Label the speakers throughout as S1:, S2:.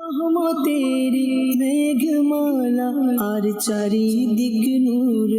S1: তেরি মেঘমালা আর চারিদিক নূর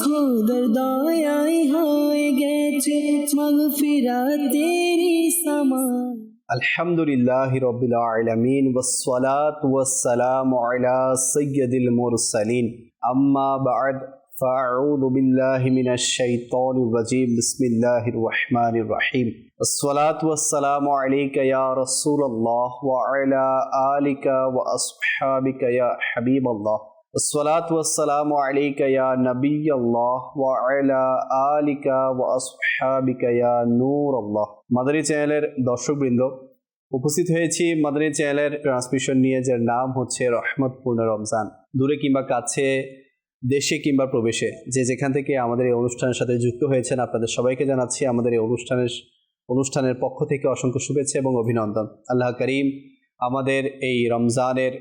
S1: খোদার দয়ায় হয়ে গেছে মাগফিরাত তেরি সামান।
S2: আলহামদুলিল্লাহি রাব্বিল আলামিন ওয়াসসালাতু ওয়াসসালামু আলা সাইয়্যিদিল মুরসালিন আম্মা বা'দ ফাআউযু বিল্লাহি মিনাশ শাইতানির রাজীম বিসমিল্লাহির রহমানির রহিম আসসালাতু ওয়াসসালামু আলাইকা ইয়া রাসূলুল্লাহ ওয়া আলা আলিকা ওয়া আসহাবিকা ইয়া হাবিবাল্লাহ আসসালাতু ওয়াসসালামু আলাইকা ইয়া নবিয়াল্লাহ ওয়া আলা আলিকা ওয়া আসহাবিকা ইয়া নূরাল্লাহ। মাদানী চ্যানেলের দর্শকবৃন্দ, উপস্থিত হয়েছি মাদানী চ্যানেলের ট্রান্সমিশন নিয়ে, যার নাম হচ্ছে রহমতপূর্ণ রমজান। দূরে কিংবা কাছে, দেশে কিংবা প্রবেশে, যে যেখান থেকে আমাদের এই অনুষ্ঠানের সাথে যুক্ত হয়েছেন, আপনাদের সবাইকে জানাচ্ছি আমাদের এই অনুষ্ঠানের পক্ষ থেকে অসংখ্য শুভেচ্ছা এবং অভিনন্দন। আল্লাহ করিম আমাদের এই রমজানের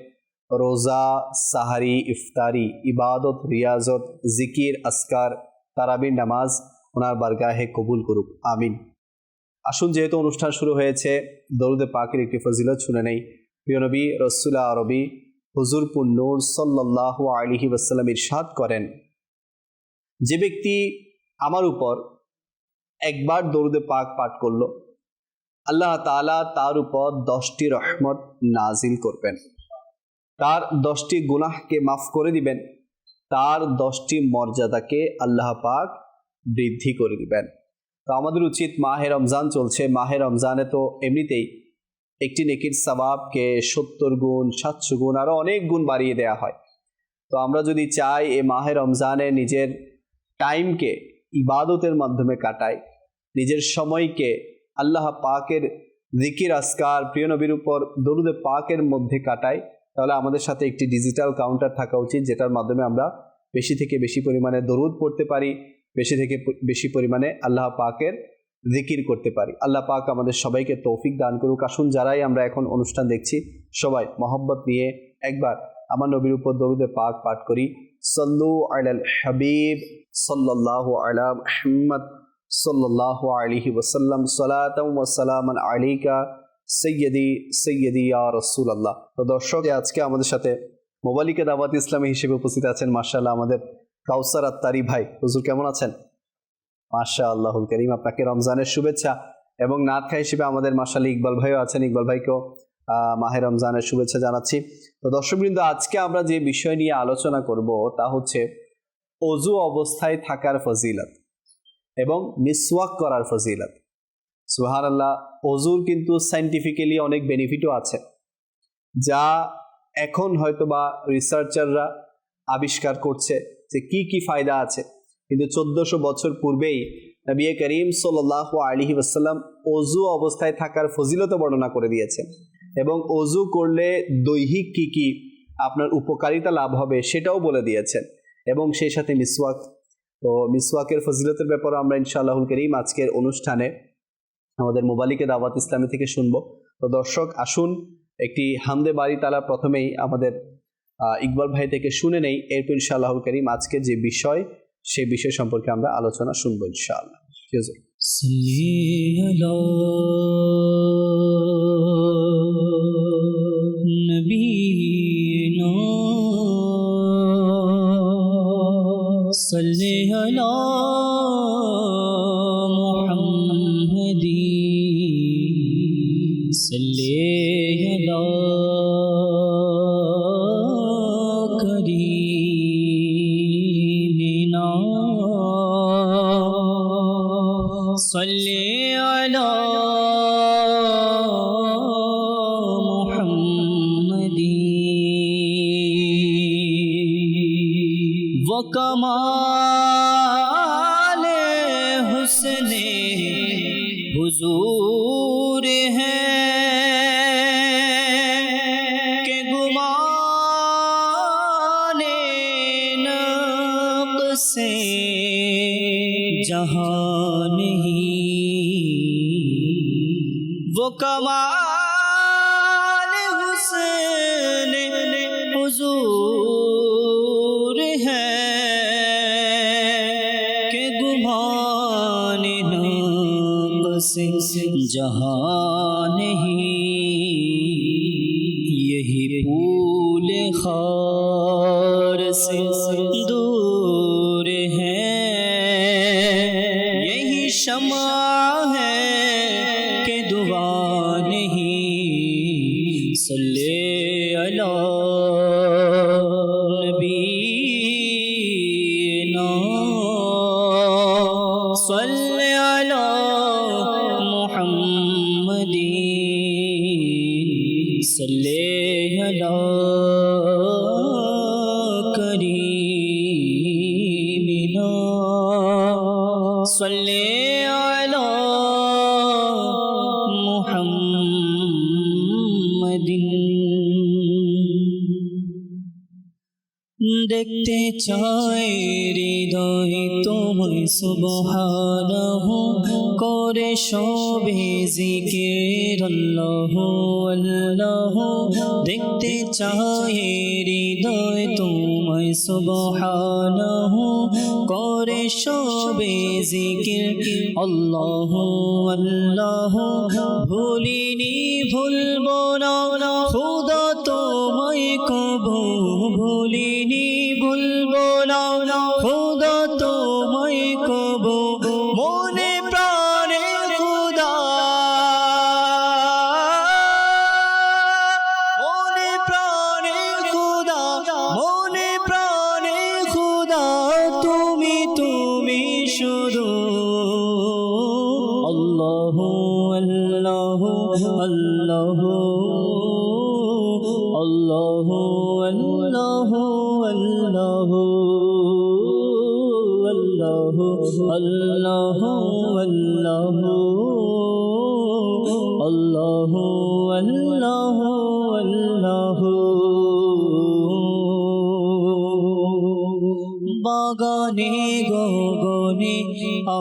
S2: রোজা, সাহারি, ইফতারি, ইবাদত, রিয়াজত, জিকির, আসকার, তারাবির নামাজ ওনার বারগাহে কবুল করুক, আমিন। আসুন, যেহেতু অনুষ্ঠান শুরু হয়েছে, দরুদে পাকের একটি ফজিলত শুনে নেই। প্রিয় নবী রাসূল আরবি হুজুর পুন্নূর সাল্লাল্লাহু আলাইহি ওয়াসাল্লাম ইরশাদ করেন, যে ব্যক্তি আমার উপর একবার দরুদে পাক পাঠ করলো, আল্লাহ তাআলা তার উপর 10টি রহমত নাজিল করবেন, তার 10টি গুনাহকে মাফ করে দিবেন, তার 10টি মর্যাদাকে আল্লাহ পাক বৃদ্ধি করে দিবেন। তো আমাদের উচিত, মাহে রমজান চলছে, মাহে রমজানে তো এমনিতেই একটি নেকির সওয়াবকে 70 গুণ, 700 গুণ, আরও অনেক গুণ বাড়িয়ে দেয়া হয়। তো আমরা যদি চাই এই মাহে রমজানে নিজের টাইমকে ইবাদতের মাধ্যমে কাটাই, নিজের সময়কে আল্লাহ পাকের জিকির, আসকার, প্রিয় নবীর উপর দরুদে পাকের মধ্যে কাটাই, তাহলে আমাদের সাথে একটি ডিজিটাল কাউন্টার থাকা উচিত, যেটার মাধ্যমে আমরা বেশি থেকে বেশি পরিমাণে দরুদ পড়তে পারি, বেশি থেকে বেশি পরিমাণে আল্লাহ পাকের জিকির করতে পারি। আল্লাহ পাক আমাদের সবাইকে তৌফিক দান করুক। আসুন, যারাই আমরা এখন অনুষ্ঠান দেখছি, সবাই মহব্বত নিয়ে একবার আমার নবীর উপর দরুদে পাক পাঠ করি। সাল্লু আলাল হাবিব সাল্লাল্লাহু আলা মুহাম্মদ সাল্লাল্লাহু আলাইহি ওয়াসাল্লাম সালাতাও ওয়া সালামান আলাইকা সাইয়্যিদি ইয়া রাসূলুল্লাহ। তো দর্শক, আজকে আমাদের সাথে মোবালিকে দাওয়াত ইসলামী হিসেবে উপস্থিত আছেন মাশাআল্লাহ আমাদের কাউসার আত্তারি ভাই। হুজুর কেমন আছেন? মাশাআল্লাহুল কারীম, আপনাকে রমজানের শুভেচ্ছা। এবং নাত খাই হিসেবে আমাদের মাশাআল্লাহ ইকবাল ভাইও আছেন, ইকবাল ভাইকেও মাহে রমজানের শুভেচ্ছা জানাচ্ছি। তো দর্শকবৃন্দ, আজকে আমরা যে বিষয় নিয়ে আলোচনা করব তা হচ্ছে ওযু অবস্থায় থাকার ফজিলত এবং মিসওয়াক করার ফজিলত। সুবহানাল্লাহ, ওযুর কিন্তু সায়েন্টিফিক্যালি অনেক বেনিফিটও আছে, যা এখন হয়তোবা রিসার্চাররা আবিষ্কার করছে যে কি কি ফায়দা আছে, কিন্তু 1400 বছর পূর্বেই নবী করিম সাল্লাল্লাহু আলাইহি ওয়াসাল্লাম ওযু অবস্থায় থাকার ফজিলত বর্ণনা করে দিয়েছেন, এবং ওযু করলে দৈহিক কি কি আপনার উপকারিতা লাভ হবে সেটাও বলে দিয়েছেন, এবং সেই সাথে মিসওয়াক। তো মিসওয়াকের ফজিলতের ব্যাপারে আমরা ইনশাআল্লাহুল কারীম আজকের অনুষ্ঠানে আমাদের মোবালিকে দাওয়াত ইসলামী থেকে শুনবো। তো দর্শক, আসুন একটি হামদে বাড়ি তালা প্রথমেই আমাদের ইকবাল ভাই থেকে শুনে নেই, এরপর ইনশাআল্লাহুল কারীম আজকে যে বিষয়, সেই বিষয় সম্পর্কে আমরা আলোচনা শুনবো ইনশাআল্লাহ।
S1: সাল্লি আলা মুহাম্মাদি সাল্লি আলা করিমিনা সাল্লি আলা মুহাম্মাদি ওয়া কামালে হুসনে হুজুর हैं के गुमाने नक़्से जहां नहीं, वो कमाल हुस्न हुजूर है के गुमाने नक़्से जहां नहीं, फूल खार से दूर है यही शमा है कि दुआ नहीं सल्ले अला नबीना सल्ले अला मुहम्मदीन सल्ले अला करीमिना सल्ले अला मुहम्मदिन। देखते चाहे हृदय तुम्हें सुबहानाहु करे शोभे जिकिर अल्लाह अल्लाह। देखते चाहे हृदय तुम्हें सुबहानाहु करे शोभे जिकिर अल्लाह अल्लाह। भूलिनी भूलबो ना खुदा तुम्हें कबू भूलिनी भूलबो ना खुदा तुम्हें कबू मने प्राणे खुदा मने प्राणे खुदा मने प्राणे खुदा তুমি তুমি শুধু আল্লাহ আল্লাহ আল্লাহ আল্লাহ আল্লাহ আল্লাহ আল্লাহ আল্লাহ আল্লাহ আল্লাহ আল্লাহ। বাগানে গগনে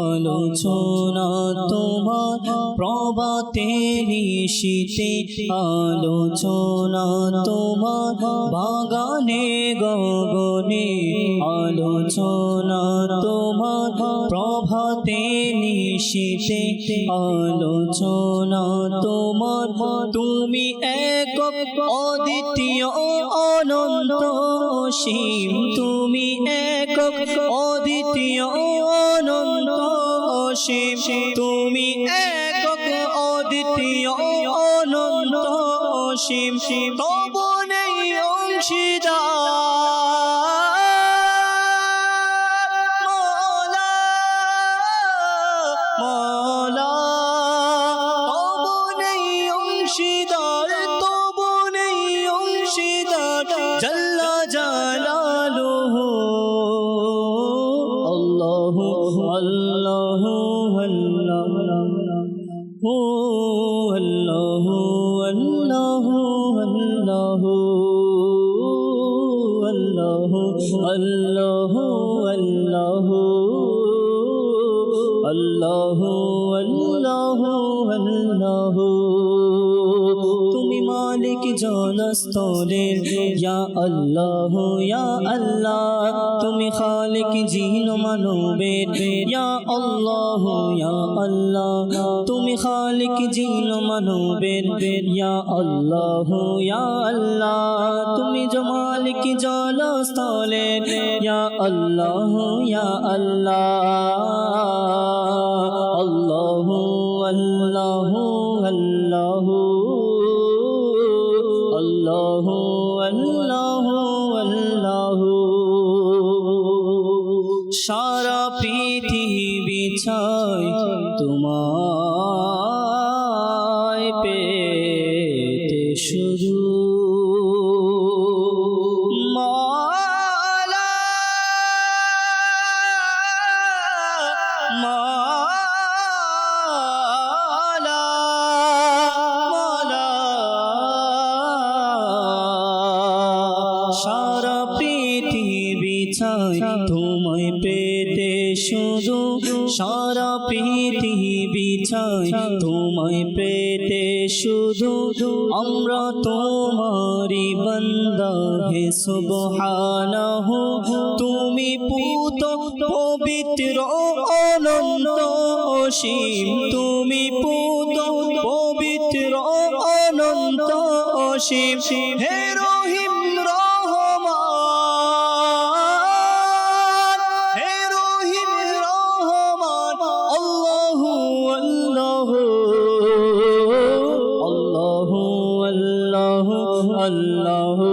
S1: আলোচনা তোমার প্রভাতে নিশীতে আলোচনা তোমার বাগানে গগনে আলোচনা তোমার প্রভাতে নিশীতে আলোচনা তোমার। তুমি একক অদ্বিতীয় অনন্ত অসীম তুমি একক অদ্বিতীয় অনন্ত অসীম তুমি একক অদ্বিতীয় অনন্ত অসীম। তবু নেই অংশীদার মওলা মওলা। তবু নেই অংশীদার তবু নেই অংশীদার জাল্লা জালালুহু আল্লাহ আল্লাহ আল্লাহ আল্লাহ আল্লাহ আল্লাহ আল্লাহ আল্লাহ আল্লাহ আল্লাহ আল্লাহ আল্লাহ। তুমি মালিক জলস্থলের ইয়া আল্লাহ ইয়া আল্লাহ। তুমি খালিক জিন মানবের ইয়া আল্লাহ ইয়া আল্লাহ। তুমি খালিক জিন মানবের ইয়া আল্লাহ ইয়া আল্লাহ। তুমি যে মালিক জলস্থলের ইয়া আল্লাহ ইয়া আল্লাহ। আল্লাহ আল্লাহ আল্লাহ আল্লাহ আল্লাহ আল্লাহ। সারা পৃথিবী চাই তোমায় পেতে শুধু মাওলা মাওলা মাওলা। সারা পৃথিবী চাই তোমায় পেতে শুধু সারা পৃথিবী চাই তোমায় পেতে শুধু। আমরা তোমারি বান্দা হে সুবহানাহু। তুমি পুত পবিত্র অনন্ত অসীম তুমি পুত পবিত্র অনন্ত অসীম হে রহিম রহমান হে রহিম রহমান আল্লাহু আল্লাহু আল্লাহু আল্লাহু আল্লাহু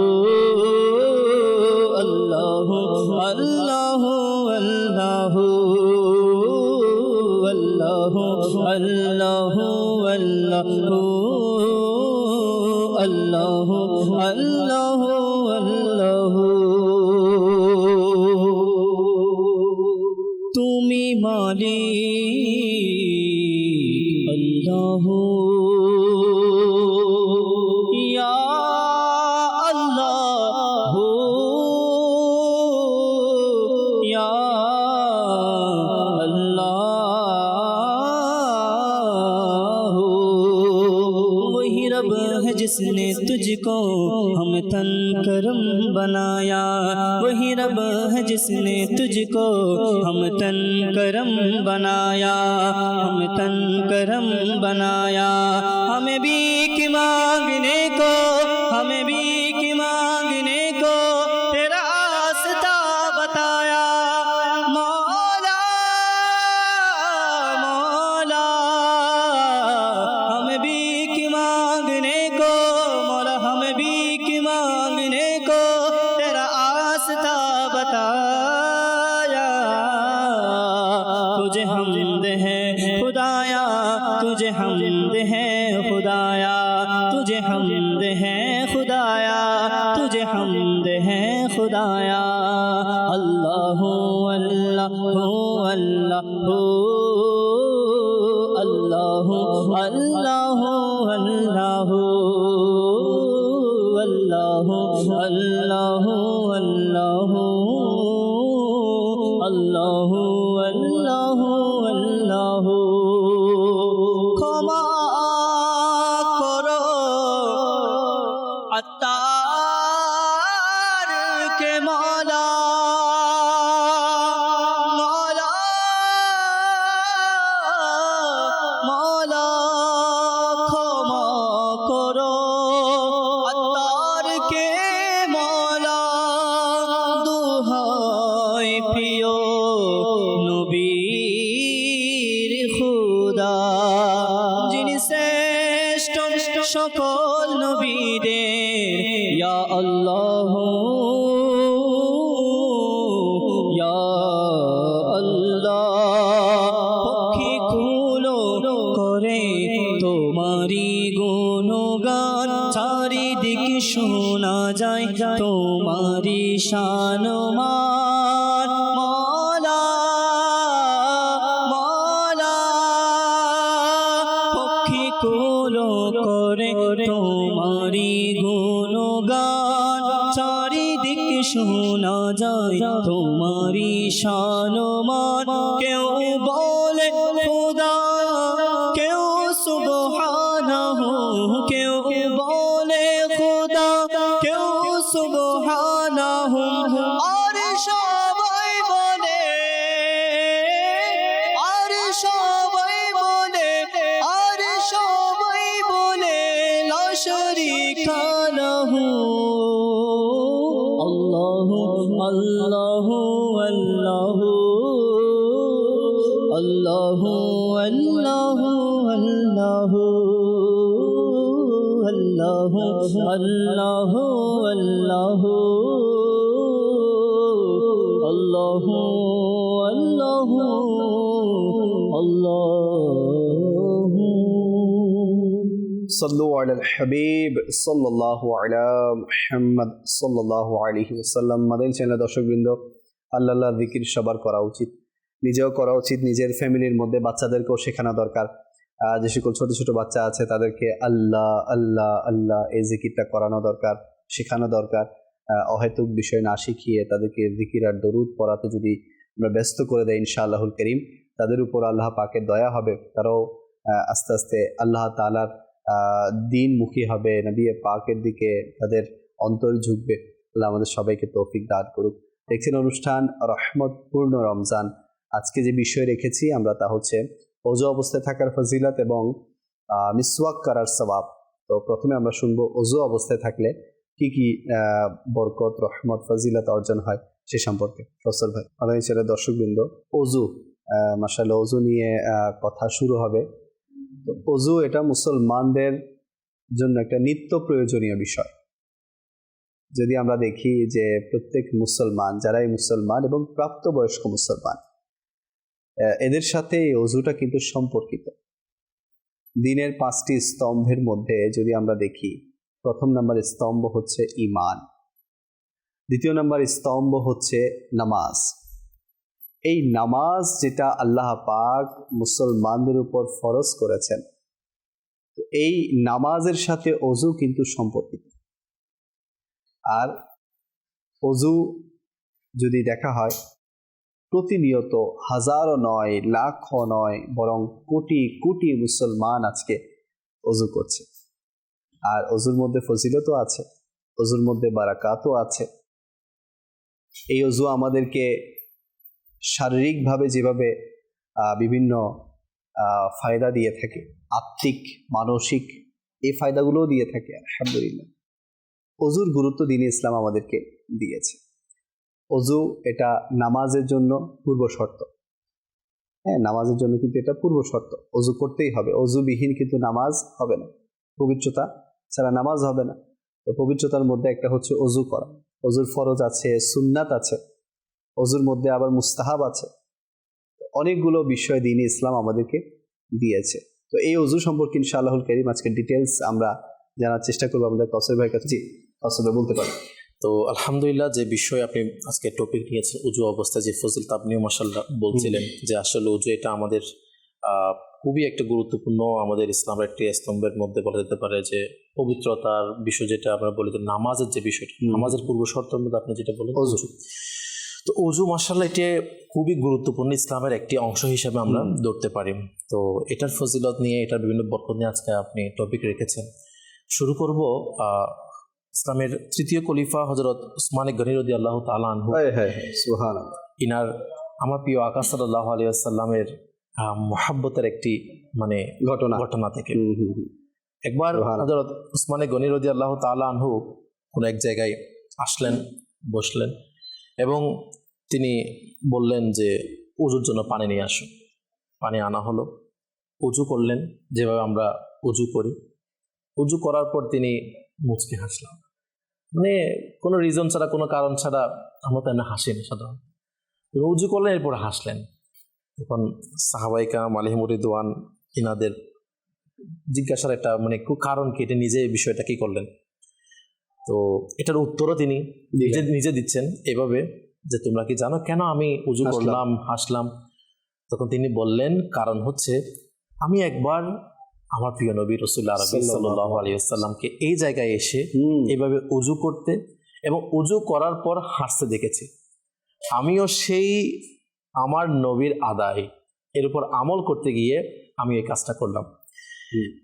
S1: আল্লাহু আল্লাহু আল্লাহু আল্লাহু আল্লাহু আল্লাহু আল্লাহু আল্লাহু তুমি মালিক আল্লাহু ইয়া আল্লাহু ইয়া अल्लाह वही रब है जिसने तुझको हम तन करम बनाया वही रब है जिसने तुझको हम तन करम बनाया हम तन करम बनाया हमें भीख मांगने को हमें भीख मांगने को तेरा रास्ता बताया मौला मौला हमें भीख मांगने को मौला हमें भीख मांगने को तेरा रास्ता बताया तुझे हमद है खुदाया तुझे हमद है खुदाया तुझे हमद है खुदाया तुझे हमद है खुदाया अल्लाहु अल्लाहु अल्लाहु अल्लाहु अल्लाहु अल्लाहु अल्लाहु अल्लाहु अल्लाहु अल्लाहु अल्लाहु क्षमा करो अत्तार के मौला मौला मौला क्षमा करो अत्तार के मौला दुहाई प्रियो नबीर खुदा जिन श्रेष्ठ সকল নবীদের ইয়া আল্লাহ ইয়া আল্লাহ পক্ষীকুলো করে তোমারি গুণগান চারিদিকে শোনা যায় তোমারি শানমান মওলা মওলা পক্ষীকুলো করে তোমারি গুণগান চারিদিকে শোনা যায় তোমারি শানমান কেউ বলে খোদা কেউ সুবহানাহু কেউ বলে খোদা কেউ সুবহানাহু আর সবাই বলে আর সবাই বলে আর সবাই বলে লা শারীকা লাহু আল্লাহু আল্লাহু আল্লাহু আল্লাহু আল্লাহু আল্লাহু আল্লাহু আল্লাহু আল্লাহু আল্লাহু আল্লাহু আল্লাহু
S2: সল্লু আলাল হাবিব সাল্লাল্লাহু আলা মুহাম্মদ সাল্লাল্লাহু আলাইহি ওয়াসাল্লাম। মাদানী চ্যানেলের দর্শকবৃন্দ, আল্লাহ জিকির সবার করা উচিত, নিজেও করা উচিত, নিজের ফ্যামিলির মধ্যে বাচ্চাদেরকেও শেখানো দরকার। যে সকল ছোট ছোট বাচ্চা আছে তাদেরকে আল্লাহ আল্লাহ আল্লাহ এই জিকিরটা করানো দরকার, শেখানো দরকার। অহেতুক বিষয় না শিখিয়ে তাদেরকে জিকির আর দরুদ পড়াতে যদি আমরা ব্যস্ত করে দেয় ইনশাআল্লাহুল করিম, তাদের উপর আল্লাহ পাকের দয়া হবে, তারাও আস্তে আস্তে আল্লাহ তাআলার দিনমুখী হবে, নবী পাকের দিকে তাদের অন্তর ঝুঁকবে। আল্লাহ আমাদের সবাইকে তৌফিক দান করুক। দেখছেন অনুষ্ঠান রহমতপূর্ণ রমজান। আজকে যে বিষয় রেখেছি আমরা তা হচ্ছে ওযু অবস্থায় থাকার ফজিলত এবং মিসওয়াক করার সওয়াব। তো প্রথমে আমরা শুনবো অজু অবস্থায় থাকলে কি কি বরকত, রহমত, ফজিলত অর্জন হয় সে সম্পর্কে। ফসল ভাই, আলাইহিস সালাম, দর্শকবৃন্দ, অজু, মাশাআল্লাহ, অজু নিয়ে কথা শুরু হবে। তো অজু এটা মুসলমানদের জন্য একটা নিত্য প্রয়োজনীয় বিষয়। যদি আমরা দেখি যে প্রত্যেক মুসলমান, যারাই মুসলমান এবং প্রাপ্তবয়স্ক মুসলমান, এদের সাথে এই অজুটা কিন্তু সম্পর্কিত। দিনের 5টি স্তম্ভের মধ্যে যদি আমরা দেখি, প্রথম নাম্বার স্তম্ভ হচ্ছে ঈমান, দ্বিতীয় নাম্বার স্তম্ভ হচ্ছে নামাজ। এই নামাজ যেটা আল্লাহ পাক মুসলমানদের উপর ফরজ করেছেন, তো এই নামাজের সাথে অজু কিন্তু সম্পর্কিত। আর অজু যদি দেখা হয়, প্রতিনিয়ত হাজারো নয়, লাখও নয়, বরং কোটি কোটি মুসলমান আজকে অজু করছে। আর অজুর মধ্যে ফজিলতও আছে, অজুর মধ্যে বারাকাতও আছে। এই অজু আমাদেরকে শারীরিকভাবে যেভাবে বিভিন্ন ফায়দা দিয়ে থাকে, আত্মিক, মানসিক, এই ফায়দাগুলোও দিয়ে থাকে। আলহামদুলিল্লাহ, অজুর গুরুত্ব দ্বীন ইসলাম আমাদেরকে দিয়েছে। অজু এটা নামাজের জন্য পূর্ব শর্ত। হ্যাঁ, নামাজের জন্য কিন্তু এটা পূর্ব শর্ত, অজু করতেই হবে। অজুবিহীন কিন্তু নামাজ হবে না, পবিত্রতা ছাড়া নামাজ হবে না। তো পবিত্রতার মধ্যে একটা হচ্ছে অজু করা। অজুর ফরজ আছে, সুন্নাত আছে, অজুর মধ্যে আবার মুস্তাহাব আছে, অনেকগুলো বিষয় দ্বীন ইসলাম আমাদেরকে দিয়েছে। তো এই অজু সম্পর্কে ইনশাআল্লাহুল কারীম আজকে ডিটেলস আমরা জানার চেষ্টা করবো আমাদের কসর ভাইয়ের কাছে। জি, কসর ভাই বলতে পারেন।
S3: তো আলহামদুলিল্লাহ, যে বিষয় আপনি আজকে টপিক নিয়েছেন, উজু অবস্থায় যে ফজিলত, আপনিও মাশাআল্লাহ বলছিলেন যে আসলে উজু এটা আমাদের খুবই একটা গুরুত্বপূর্ণ, আমাদের ইসলামের একটি স্তম্ভের মধ্যে বলা যেতে পারে যে পবিত্রতার বিষয়, যেটা আমরা বলি যে নামাজের যে বিষয়টা, নামাজের পূর্ব শর্তের মধ্যে আপনি যেটা বলেন অজু। তো অজু মাশাআল্লাহ এটা খুবই গুরুত্বপূর্ণ, ইসলামের একটি অংশ হিসেবে আমরা ধরতে পারি। তো এটার ফজিলত নিয়ে, এটার বিভিন্ন বরকত নিয়ে আজকে আপনি টপিক রেখেছেন। শুরু করব ইসলামের তৃতীয় খলিফা হযরত উসমান গনি রাদিয়াল্লাহু তাআলা আনহু,
S2: সুবহানাল্লাহ,
S3: ইনার আমার প্রিয় আকা সাল্লাল্লাহু আলাইহি ওয়াসাল্লামের মুহাব্বতের একটি ঘটনা থেকে। একবার হযরত উসমান গনি রাদিয়াল্লাহু তাআলা আনহু কোন এক জায়গায় আসলেন, বসলেন এবং তিনি বললেন যে উজুর জন্য পানি নিয়ে আসো। পানি আনা হলো, উজু করলেন যেভাবে আমরা উজু করি। উজু করার পর তিনি মুচকি হাসলেন, মানে কোনো রিজন ছাড়া, কোনো কারণ ছাড়া। আমরা তো এমনি হাসি না সাধারণত। তিনি উজু করলেন, এরপর হাসলেন। তখন সাহাবায়ে কেরাম আলাইহিমুর রিদওয়ান ইনাদের জিজ্ঞাসার একটা কারণ কি, এটা নিজে বিষয়টা কি করলেন। তো এটার উত্তরও তিনি নিজে দিচ্ছেন এভাবে যে তোমরা কি জানো কেন আমি উজু করলাম, হাসলাম? তখন তিনি বললেন, কারণ হচ্ছে আমি একবার আমার প্রিয় নবী রাসূলুল্লাহ সাল্লাল্লাহু আলাইহি ওয়াসাল্লামকে এই জায়গায় এসে এইভাবে উজু করতে এবং উজু করার পর হাসতে দেখেছি। আমিও সেই আমার নবীর আদায় এর উপর আমল করতে গিয়ে আমি এই কাজটা করলাম।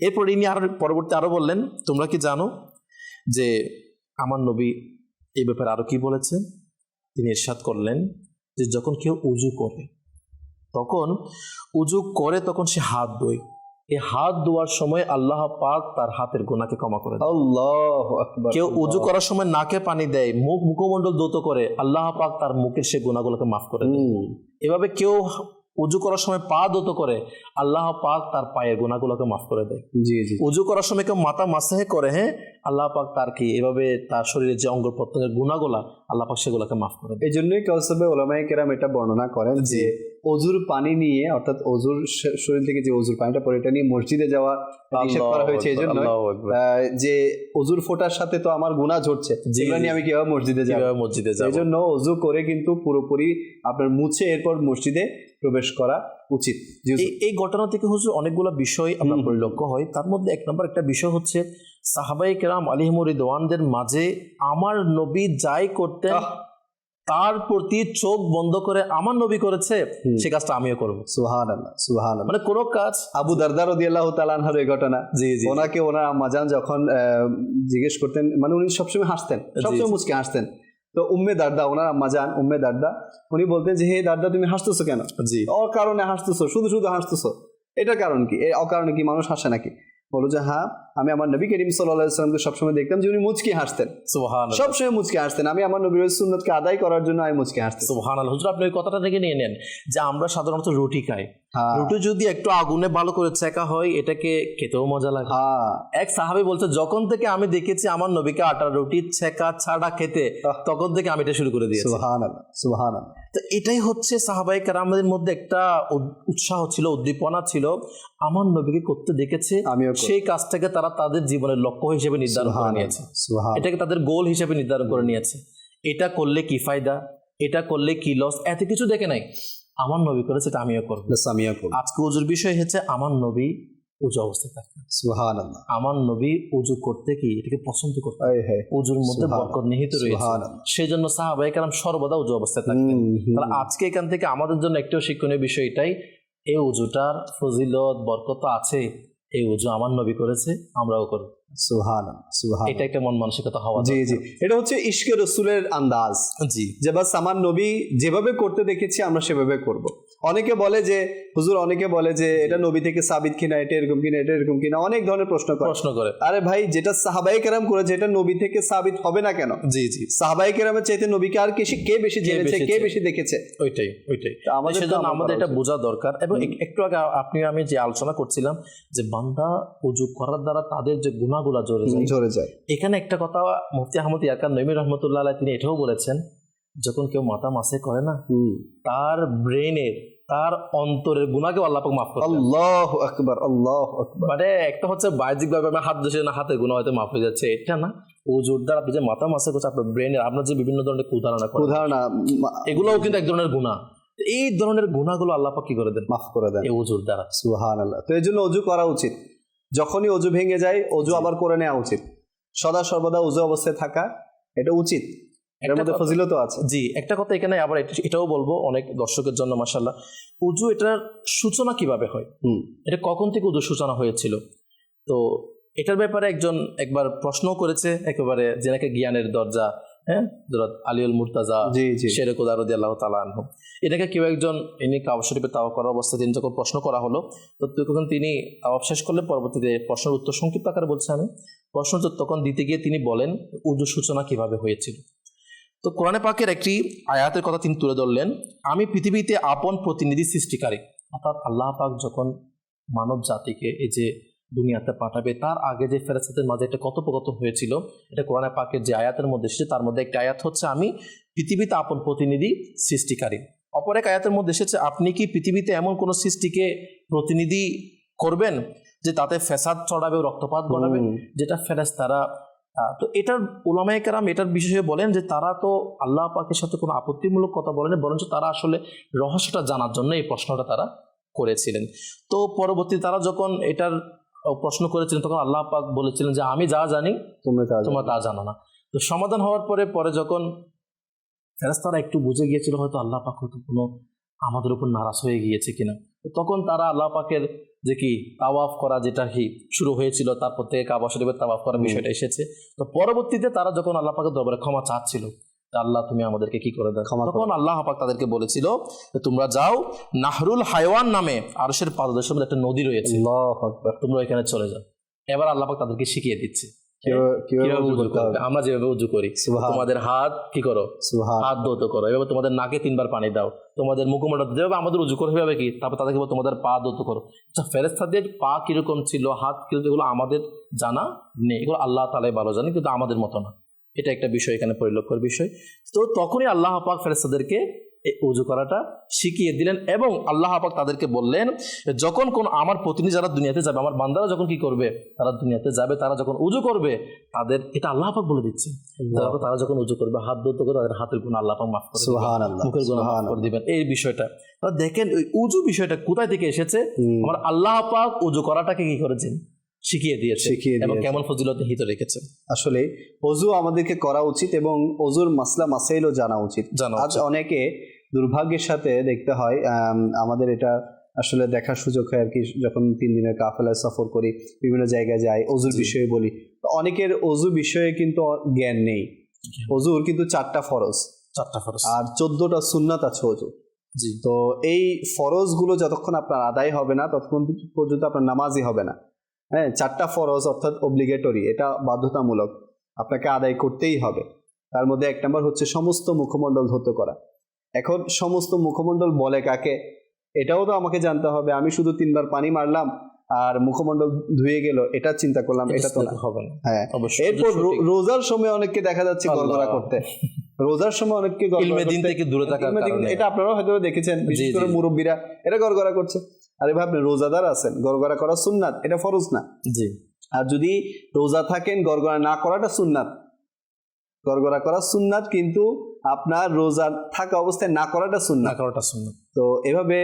S3: এরপর ইনি পরবর্তী আরো বললেন, তোমরা কি জানো যে আমার নবী এই ব্যাপারে আরো কি বলেছেন? তিনি ইরশাদ করলেন যে যখন কেউ উজু করে তখন সে হাত ধোয়। এই হাত ধোয়ার সময় আল্লাহ পাক তার হাতের গুনাহকে ক্ষমা করে দেয়।
S2: আল্লাহু আকবার।
S3: কেউ উজু করার সময় নাকে পানি দেয়, মুখমণ্ডল ধৌত করে, আল্লাহ পাক তার মুখের সে গুনাহগুলোকে মাফ করে দেয়। এভাবে কেউ উজু করার সময় পা ধৌত করে, আল্লাহ পাক তার পায়ের গুনাহগুলোকে মাফ করে দেয়।
S2: জি জি।
S3: উজু করার সময় কেউ মাথা মাসাহে করে, আল্লাহ পাক তার কি এভাবে তার শরীরের যে অঙ্গ প্রত্যঙ্গের গুনাহগুলা আল্লাহ পাক সেগুলোকে মাফ করে দেয়।
S2: এই জন্যই কাউসাবে ওলামায়ে কেরাম এটা বর্ণনা করেন যে অজুর পানি নিয়ে, অর্থাৎ অজুর শরীর থেকে যে অজুর পানিটা পড়ে, এটা নিয়ে মসজিদে যাওয়া নিষেধ করা হয়েছে। এই জন্য যে অজুর ফোঁটার সাথে তো আমার গুনাহ ঝরছে, যেগুলো নিয়ে আমি কিভাবে মসজিদে যাব। এই জন্য অজু করে কিন্তু পুরোপুরি আপনার মুছে এরপর মসজিদে প্রবেশ করা উচিত।
S3: এই ঘটনা থেকে হুজুর অনেকগুলো বিষয় আমরা পরিলক্ষ্য হয়। তার মধ্যে এক নম্বর একটা বিষয় হচ্ছে সাহাবায়ে কেরাম আলাইহিমুর রিদওয়ানদের মাঝে আমার নবী যাই করতেন তার প্রতি চোখ বন্ধ করে আমার নবী করেছে, সে কাজটা আমিও করব।
S2: সুবহানাল্লাহ, সুবহানাল্লাহ।
S3: মানে কোনো কাজ,
S2: আবু দারদা রাদিয়াল্লাহু তাআলা আনহুর এই ঘটনা, ওনাকে ওনার আম্মাজান যখন জিজ্ঞেস করতেন, মানে উনি সবসময় হাসতেন, সবসময় মুচকে হাসতেন। তো উম্মে দারদা, ওনার আম্মাজান উম্মে দারদা, উনি বলতেন যে হে দারদা তুমি হাসতেছো কেন? অকারণে হাসতেছো, শুধু শুধু হাসতেছো, এটার কারণ কি? অকারণে কি মানুষ হাসে নাকি? বলো যে হ্যাঁ, আমি আমার নবী করিম সাল্লাল্লাহু আলাইহি ওয়াসাল্লামকে সবসময় দেখতাম যে উনি মুচকি হাসতেন,
S3: সুবহানাল্লাহ,
S2: সবসময় মুচকি হাসতেন। আমি আমার নবীর সুন্নতকে আদায় করার জন্য আমি মুচকি হাসতেন।
S3: সুবহানাল্লাহ। হুজুর আপনি ওই কথাটা থেকে নিয়ে নেন যে আমরা সাধারণত রুটি খাই,
S2: হ্যাঁ
S3: রুটি যদি একটু আগুনে ভালো করে চেকা হয় এটাকে খেতেও মজা লাগে।
S2: হ্যাঁ
S3: এক সাহাবী বলছে যখন থেকে আমি দেখেছি আমার নবীকে আটার রুটি ছেঁকা ছাড়া খেতে, তখন থেকে আমি এটা শুরু করে দিয়েছি।
S2: সুবহানাল্লাহ সুবহানাল্লাহ।
S3: তো এটাই হচ্ছে সাহাবায়ে কেরামদের মধ্যে একটা উৎসাহ ছিল, উদ্দীপনা ছিল, আমার নবীকে করতে দেখেছে,
S2: আমিও করব।
S3: সেই কাজটাকে তারা তাদের জীবনের লক্ষ্য হিসেবে নির্ধারণ করে নিয়েছে,
S2: সুবহানাল্লাহ।
S3: এটাকে তাদের গোল হিসেবে নির্ধারণ করে নিয়েছে। এটা করলে কি ফায়দা, এটা করলে কি লস, এত কিছু দেখে নাই, আমার নবী করেছে এটা আমিও করবো।
S2: আমিও করব।
S3: আজকে উজুর বিষয় হচ্ছে আমার নবী উজু অবস্থায় থাকতেন,
S2: সুবহানাল্লাহ।
S3: আমার নবী উজু করতে কি এটাকে পছন্দ করতেন,
S2: এই হে
S3: উজুর মধ্যে
S2: সুবহানাল্লাহ,
S3: বরকত নিহিত রয়েছে,
S2: সুবহানাল্লাহ।
S3: সেই জন্য সাহাবায়ে কেরাম সর্বদা উজু অবস্থায় থাকতেন। তাহলে আজকে এখান থেকে আমাদের জন্য একটাও শিক্ষণীয় বিষয় এটাই, এই উজুটার ফজিলত বরকত আছে, এই উজু আমার নবী করেছে আমরাও করব।
S2: সুবহানাল্লাহ সুবহানাল্লাহ।
S3: এটা একটা মন মানসিকতা হওয়া
S2: জি
S3: দরকার।
S2: জি, এটা হচ্ছে ইশকে রসুলের আন্দাজ,
S3: জি
S2: যে বাস আমার নবী যেভাবে করতে দেখেছি আমরা সেভাবে করব। অনেকে বলে যে হুজুর, অনেকে বলে যে এটা নবী থেকে সাবিত কিনা, এটা এরকম কিনা, এটা এরকম কিনা, অনেক ধরনের প্রশ্ন করে। আরে ভাই, যেটা সাহাবায়ে কেরাম করেছে এটা নবী থেকে সাবিত হবে না কেন?
S3: জি জি,
S2: সাহাবায়ে কেরামের চাইতে নবীকে আর কে বেশি জেনেছে, কে বেশি দেখেছে?
S3: ওইটাই
S2: তা আমাদের তো
S3: সেজন্য
S2: আমল
S3: আমাদের
S2: করা
S3: এটা
S2: উচিত।
S3: বোঝা দরকার। এবং একটু আগে আপনি আমি যে আলোচনা করছিলাম যে বান্দা উজু করার দ্বারা তাদের যে গুনাহগুলো
S2: ঝরে যায়।
S3: এখানে একটা কথা মুফতি আহমদ ইয়ারকান নঈমী রাহমাতুল্লাহ আলাইহি তিনি এটাও বলেছেন, যখন কেউ মাথা মাসে করে না, তার ব্রেনের, তার অন্তরের গুনাহকে আল্লাহ পাক মাফ করে দেন।
S2: আল্লাহু আকবার, আল্লাহু আকবার।
S3: মানে একটা হচ্ছে বাহ্যিক ভাবে আমি হাত ধুয়ে না, হাতের গুনাহ হয়তো মাফ হয়ে যাচ্ছে, এটা না। উজুর দ্বারা আপনি যে মাথা মাসে করছে আপনার ব্রেনের, আপনার যে বিভিন্ন ধরনের কুধারণা করেন, এগুলোও কিন্তু এক ধরনের গুনাহ। এই ধরনের গুনাহগুলো আল্লাহ পাক কি করে দেন?
S2: মাফ করে দেন
S3: এই উজুর দ্বারা।
S2: সুবহানাল্লাহ। তো এই জন্য অজু করা উচিত। যখনই অজু ভেঙে যায় অজু আবার করে নেওয়া উচিত। সদা সর্বদা অজু অবস্থায় থাকা এটা উচিত, এর মধ্যে ফজিলতও আছে।
S3: জি, একটা কথা এখানে আবার এটাও বলবো অনেক দর্শকের জন্য, মাশাআল্লাহ, উজু এটার সূচনা কিভাবে হয়, এটা কখন থেকে উজু সূচনা হয়েছিল, তো এটার ব্যাপারে একবার প্রশ্ন করেছে একেবারে যে নাকি জ্ঞানের দরজা, হ্যাঁ, হযরত আলীউল মুর্তাজা শেরে খুদা রাদিয়াল্লাহু তাআলা আনহু, এটাকে কেউ একজন ইনি কাবা শরীফে তাওয়াফ করার অবস্থায় তিনি যখন প্রশ্ন করা হলো, তো তখন তিনি তাওয়াফ শেষ করলে পরবর্তীতে প্রশ্নের উত্তর সংক্ষিপ্ত আকারে বলছে আমি, প্রশ্ন তখন দিতে গিয়ে তিনি বলেন উজু সূচনা কিভাবে হয়েছিল। তো কোরআনে পাকের একটি আয়াতের কথা তিনি তুলে ধরলেন, আমি পৃথিবীতে আপন প্রতিনিধি সৃষ্টিকারী, অর্থাৎ আল্লাহ পাক যখন মানব জাতিকে এই যে দুনিয়াতে পাঠাবে তার আগে যে ফেরেশতাদের মাঝে একটা কথোপকথন হয়েছিল, এটা কোরআনে পাকের যে আয়াতের মধ্যে এসেছে তার মধ্যে একটা আয়াত হচ্ছে আমি পৃথিবীতে আপন প্রতিনিধি সৃষ্টিকারী। অপর এক আয়াতের মধ্যে এসেছে আপনি কি পৃথিবীতে এমন কোন সৃষ্টিকে প্রতিনিধি করবেন যে তাতে ফ্যাসাদ চড়াবে, রক্তপাত ঘটাবে, যেটা ফেরেশতারা। তো এটার উলামায়ে কেরাম এটার বিষয়ে বলেন যে তারা তো আল্লাহ পাকের সাথে কোনো আপত্তিমূলক কথা বলেন, বরঞ্চ তারা আসলে রহস্যটা জানার জন্য এই প্রশ্নটা তারা করেছিলেন। তো পরবর্তী তারা যখন এটার প্রশ্ন করেছিলেন তখন আল্লাহ পাক বলেছিলেন যে আমি যা জানি তোমরা তা জানো না। তো সমাধান হওয়ার পরে যখন ফেরেশতারা একটু বুঝে গিয়েছিল হয়তো আল্লাহ পাক হয়তো কোনো আমাদের উপর নারাজ হয়ে গিয়েছে কিনা, তখন তারা আল্লাহ পাকের যে কি তাওয়াফ করা যেটা শুরু হয়েছিল, তারপর থেকে কাবা শরীফের তাওয়াফ করার বিষয়টা এসেছে। তো পরবর্তীতে তারা যখন আল্লাহ পাকের দরবারে ক্ষমা চাচ্ছিল, আল্লাহ তুমি আমাদেরকে কি করে দাও, তখন আল্লাহ পাক তাদেরকে বলেছিল তোমরা যাও, নাহরুল হায়ওয়ান নামে আরশের পাদদেশের মধ্যে একটা নদী রয়েছে, তোমরা এখানে চলে যাও। এবার আল্লাহ পাক তাদেরকে শিখিয়ে দিচ্ছে আমরা যেভাবে উজু করি, তোমাদের হাত কি করো, হাত ধৌত করো, এভাবে তোমাদের নাকে 3 বার পানি দাও, তোমাদের মুখমণ্ডল যেভাবে আমাদের উজু করে হবে কি, তারপর তাদেরকে বলো তোমাদের পা ধৌত করো। আচ্ছা, ফেরেশতাদের পা কিরকম ছিল, হাত কিরকম, এগুলো আমাদের জানা নেই, এগুলো আল্লাহ তাআলাই ভালো জানে, কিন্তু আমাদের মতো না। এটা একটা বিষয় এখানে পরিলক্ষের বিষয়। তো তখনই আল্লাহ পাক ফেরেশতাদেরকে উজু করাটা শিখিয়ে দিলেন এবং আল্লাহ পাক তাদেরকে বললেন যখন কোন আমার প্রতিনিধি যারা দুনিয়াতে যাবে, আমার বান্দারা যখন কি করবে, তারা দুনিয়াতে যাবে, তারা যখন উজু করবে তাদের, এটা আল্লাহ পাক বলে দিচ্ছে, তারা যখন উজু করবে হাত ধৌত করে তাদের হাতের গুনাহ আল্লাহ পাক মাফ করে দিবেন, সুবহানাল্লাহ, মুখের গুনাহ মাফ করে দিবেন। এই বিষয়টা দেখেন, ওই উজু বিষয়টা কোথায় থেকে এসেছে, আমার আল্লাহ পাক উজু করাটাকে কি করেছেন, শিখিয়ে দিয়েছে এবং কেমন ফজিলত নিহিত রেখেছে।
S2: আসলে ওযু আমাদেরকে করা উচিত এবং ওযুর মাসলা মাসাইলও জানা উচিত। আজ অনেকে দুর্ভাগ্যের সাথে দেখতে হয়, আমাদের এটা আসলে দেখার সুযোগ হয় আর কি, যখন 3 দিনের কাফেলায় সফর করি, বিভিন্ন জায়গায় যাই, ওযুর বিষয়ে বলি, তো অনেকের ওযু বিষয়ে কিন্তু জ্ঞান নেই। ওযুর কিন্তু 4টা ফরজ আর 14টা সুন্নাত আছে ওযু। জি, তো এই ফরজগুলো যতক্ষণ আপনার আদায় হবে না ততক্ষণ পর্যন্ত আপনার নামাজই হবে না। হ্যাঁ, 4টা ফরজ অর্থাৎ অব্লিগেটরি, এটা বাধ্যতামূলক, আপনাকে আদায় করতেই হবে। তার মধ্যে 1 নম্বর হচ্ছে সমস্ত মুখমণ্ডল ধৌত করা। এখন সমস্ত মুখমণ্ডল বলে কাকে, এটাও তো আমাকে জানতে হবে। আমি শুধু 3 বার পানি মারলাম আর মুখমণ্ডল ধুয়ে গেল, এটা চিন্তা করলাম, এটা তো
S3: হবে না।
S2: হ্যাঁ, এরপর রোজার সময় অনেককে দেখা যাচ্ছে গড়গড়া করতে, রোজার সময় অনেককে
S3: দিন থেকে দূরে থাকার কারণে,
S2: এটা আপনারাও হয়তো দেখেছেন, বিশেষ করে মুরব্বীরা এটা গড়গড়া করছে। আরে ভাই, আপনি রোজাদার আছেন, গড়গড়া করা সুন্নাত, এটা ফরজ না।
S3: জি।
S2: আর যদি রোজা থাকেন, গড়গড়া না করাটা সুন্নাত। গড়গড়া করা সুন্নাত, কিন্তু আপনার রোজা থাকা অবস্থায় না করাটা সুন্নাত। তো এভাবে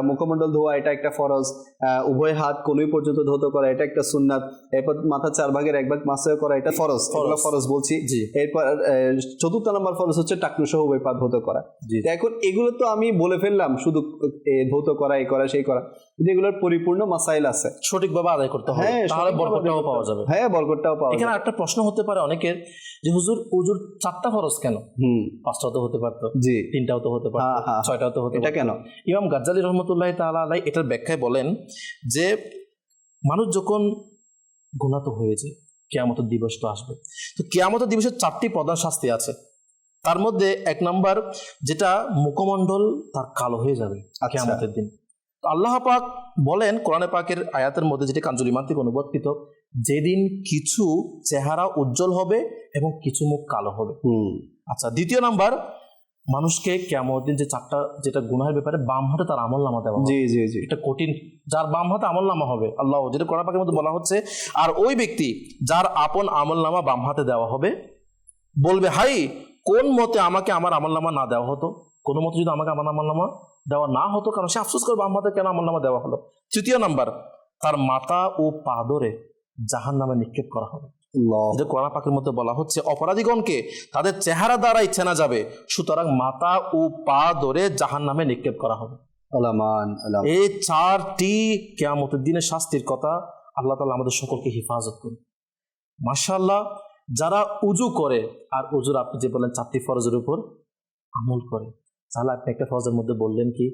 S2: মুখমণ্ডল ধোয়া এটা একটা ফরজ, উভয় হাত কনুই পর্যন্ত ধৌত করা এটা একটা সুন্নাত, এরপর মাথা 4 ভাগের 1 ভাগ মাসে করা এটা ফরজ, এগুলো ফরজ বলছি। এরপর 4th নম্বর ফরজ হচ্ছে টাকনু সহ উভয় পা ধৌত করা। এখন এগুলো তো আমি বলে ফেললাম, শুধু ধৌত করা, এই করা, সেই করা, কিন্তু এগুলোর পরিপূর্ণ মাসাইল আছে,
S3: সঠিকভাবে আদায় করতে হবে, তাহলে বরকতটাও পাওয়া যাবে।
S2: হ্যাঁ, বরকতটাও পাওয়া যাবে।
S3: এখানে একটা প্রশ্ন হতে পারে অনেকের যে হুজুর, ওযুর 4টা ফরজ কেন? 5টাও তো হতে পারতো, 3টাও তো হতে পারতো, 6টাও তো হতে পারতো, এটা কেন? ইমাম গাজ্জালী রহমতুল্লাহ তাআলা আলাইহি এটার ব্যাখ্যায় বলেন যে মানুষ যখন গুনাহ হয়ে যায়, কিয়ামতের দিবস তো আসবে, তো কিয়ামতের দিবসে 4টি প্রধান শাস্তি আছে। তার মধ্যে 1 নাম্বার, যেটা মুখমণ্ডল তার কালো হয়ে যাবে কিয়ামতের দিন। আল্লাহ পাক বলেন কোরআনে পাকের আয়াতের মধ্যে, যেটি কাঞ্জুল ইমান থেকে অনুবাদকৃত, যেদিন কিছু চেহারা উজ্জ্বল হবে এবং কিছু মুখ কালো হবে। আচ্ছা, 2 নাম্বার, মানুষকে কিয়ামতের দিন যে 4টা যেটা গুনাহের ব্যাপারে বাম হাতে তার আমলনামা দেওয়া হবে। এটা কঠিন, যার বাম হাতে আমলনামা হবে, আল্লাহ যেটা কোরআন পাকের মধ্যে বলা হচ্ছে, আর ওই ব্যক্তি যার আপন আমলনামা বাম হাতে দেওয়া হবে বলবে, হাই, কোন মতে আমাকে আমার আমলনামা না দেওয়া হতো, কোনো মতে যদি আমাকে আমার আমলনামা দেওয়া না হতো, কারণ সে আফসোস করে বাম হাতে কেন আমলনামা দেওয়া হলো। 3 নাম্বার, তার মাথা ও পা ধরে জাহান্নামে নিক্ষেপ করা হবে। যে কোরআন পাকের মধ্যে বলা হচ্ছে, অপরাধীগণকে তাদের চেহারা দ্বারাই চেনা যাবে, সুতরাং মাথা ও পা ধরে জাহান্নামে নিক্ষেপ করা হবে। এই 4টি কিয়ামতের দিনের শাস্তির কথা আল্লাহ তাআলা আমাদের সকলকে হেফাজত করুন। মাশাআল্লাহ, যারা উজু করে, আর উজুর আপনি যে বলেন 4টি ফরজের উপর আমল করে, তাহলে আপনি একটা ফরজের মধ্যে বললেন কি,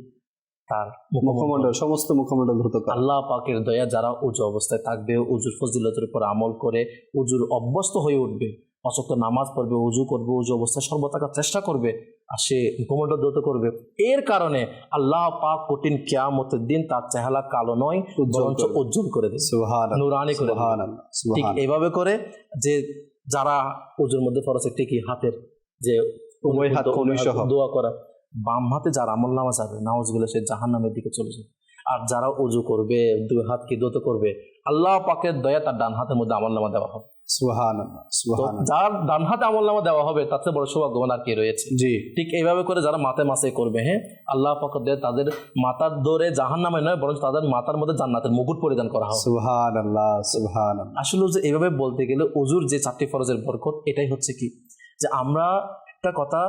S3: তার মুখমণ্ডল, সমস্ত মুখমণ্ডল ধৌত করা। আল্লাহ পাকের দয়া, যারা উজু অবস্থায় থাকবে, উজুর ফজিলতের উপর আমল করে উজুর অভ্যস্ত হয়ে উঠবে, 5 ওয়াক্ত নামাজ পড়বে, উজু করবে, উজু অবস্থায় সর্বদা থাকার চেষ্টা করবে, আর সে মুখমণ্ডল ধৌত করবে, এর কারণে আল্লাহ পাক কঠিন কিয়ামতের দিন তার চেহারা কালো নয়, বরঞ্চ উজ্জ্বল করে দেবে, সুবহানাল্লাহ, নূরানি করে দেবে। ঠিক এইভাবে করে, যে যারা উজুর মধ্যে ফরজ একটি কি হাতের যে উভয় হাত কনুই সহ দোয়া করা, বাম হাতে যার আমলনামা যাবে, নাউজুবিল্লাহ, সে জাহান্নামের দিকে চলে যাবে। আর যারা উজু করবে, 2 হাতকে ধৌত করবে, আল্লাহ পাকের দয়া তার ডান হাতের মধ্যে আমলনামা দেওয়া হবে। সুবহানাল্লাহ, সুবহানাল্লাহ। যার ডান হাতে আমলনামা দেওয়া হবে, তার চেয়ে বড় সৌভাগ্যবান আর কে রয়েছে? জি, ঠিক এইভাবে করে যারা মাথায় মাসে করবে, হ্যাঁ, আল্লাহ পাকের দয়া তাদের মাথার ধরে জাহান্নামে নয়, বরং তাদের মাথার মধ্যে জান্নাতের মুকুট পরিধান করা হবে। সুবহানাল্লাহ, সুবহানাল্লাহ। আসলে যে এইভাবে বলতে গেলে উজুর যে 4টি ফরজের বরকত, এটাই হচ্ছে কি, যে আমরা একটা কথা,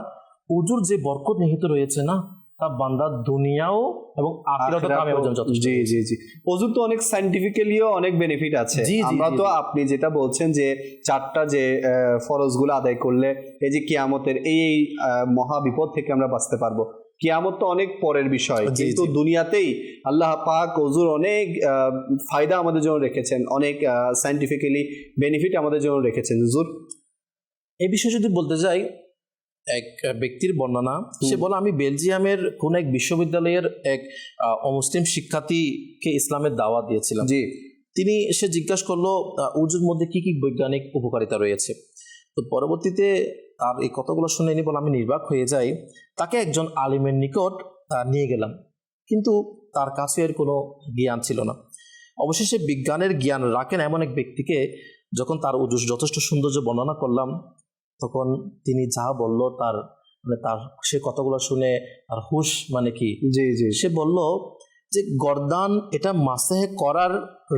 S3: উজুর যে বরকত নিহিত রয়েছে না, তা বান্দার দুনিয়াও এবং আখিরাতে কামিয়াবের জন্য যথেষ্ট। জি জি জি, ওযুর তো অনেক সায়েন্টিফিক্যালিও অনেক বেনিফিট আছে। আমরা তো, আপনি যেটা বলছেন যে 4টা যে ফরজগুলো আদায় করলে এই যে কিয়ামতের এই মহা বিপদ থেকে আমরা বাঁচতে পারবো। কিয়ামত তো অনেক পরের বিষয়, কিন্তু দুনিয়াতেই আল্লাহ পাক ওযুর অনেক ফায়দা আমাদের জন্য রেখেছেন, অনেক সায়েন্টিফিক্যালি বেনিফিট আমাদের জন্য রেখেছেন। হুজুর, এই বিষয়ে যদি বলতে যাই, এক ব্যক্তির বর্ণনা, সে বলে, আমি বেলজিয়ামের কোন এক বিশ্ববিদ্যালয়ের এক অমুসলিম শিক্ষার্থীকে ইসলামের দাওয়াত দিয়েছিলাম। জি, সে জিজ্ঞাসা করলো উজুর মধ্যে কি কি বৈজ্ঞানিক উপকারিতা রয়েছে। তো পরবর্তীতে আর এই কথাগুলো শুনে নি বলে আমি নির্বাক হয়ে যাই। তাকে একজন আলিমের নিকট নিয়ে গেলাম, কিন্তু তার কাছে এর কোনো জ্ঞান ছিল না। অবশেষে বিজ্ঞানের জ্ঞান রাখেন এমন এক ব্যক্তিকে যখন তার উজুর যথেষ্ট সৌন্দর্য বর্ণনা করলাম, তখন তিনি যা বলল, তার সে কথাগুলো শুনে তার হুশ মানে কি, জি জি, সে বলল যে গর্দান এটা মাসেহ করার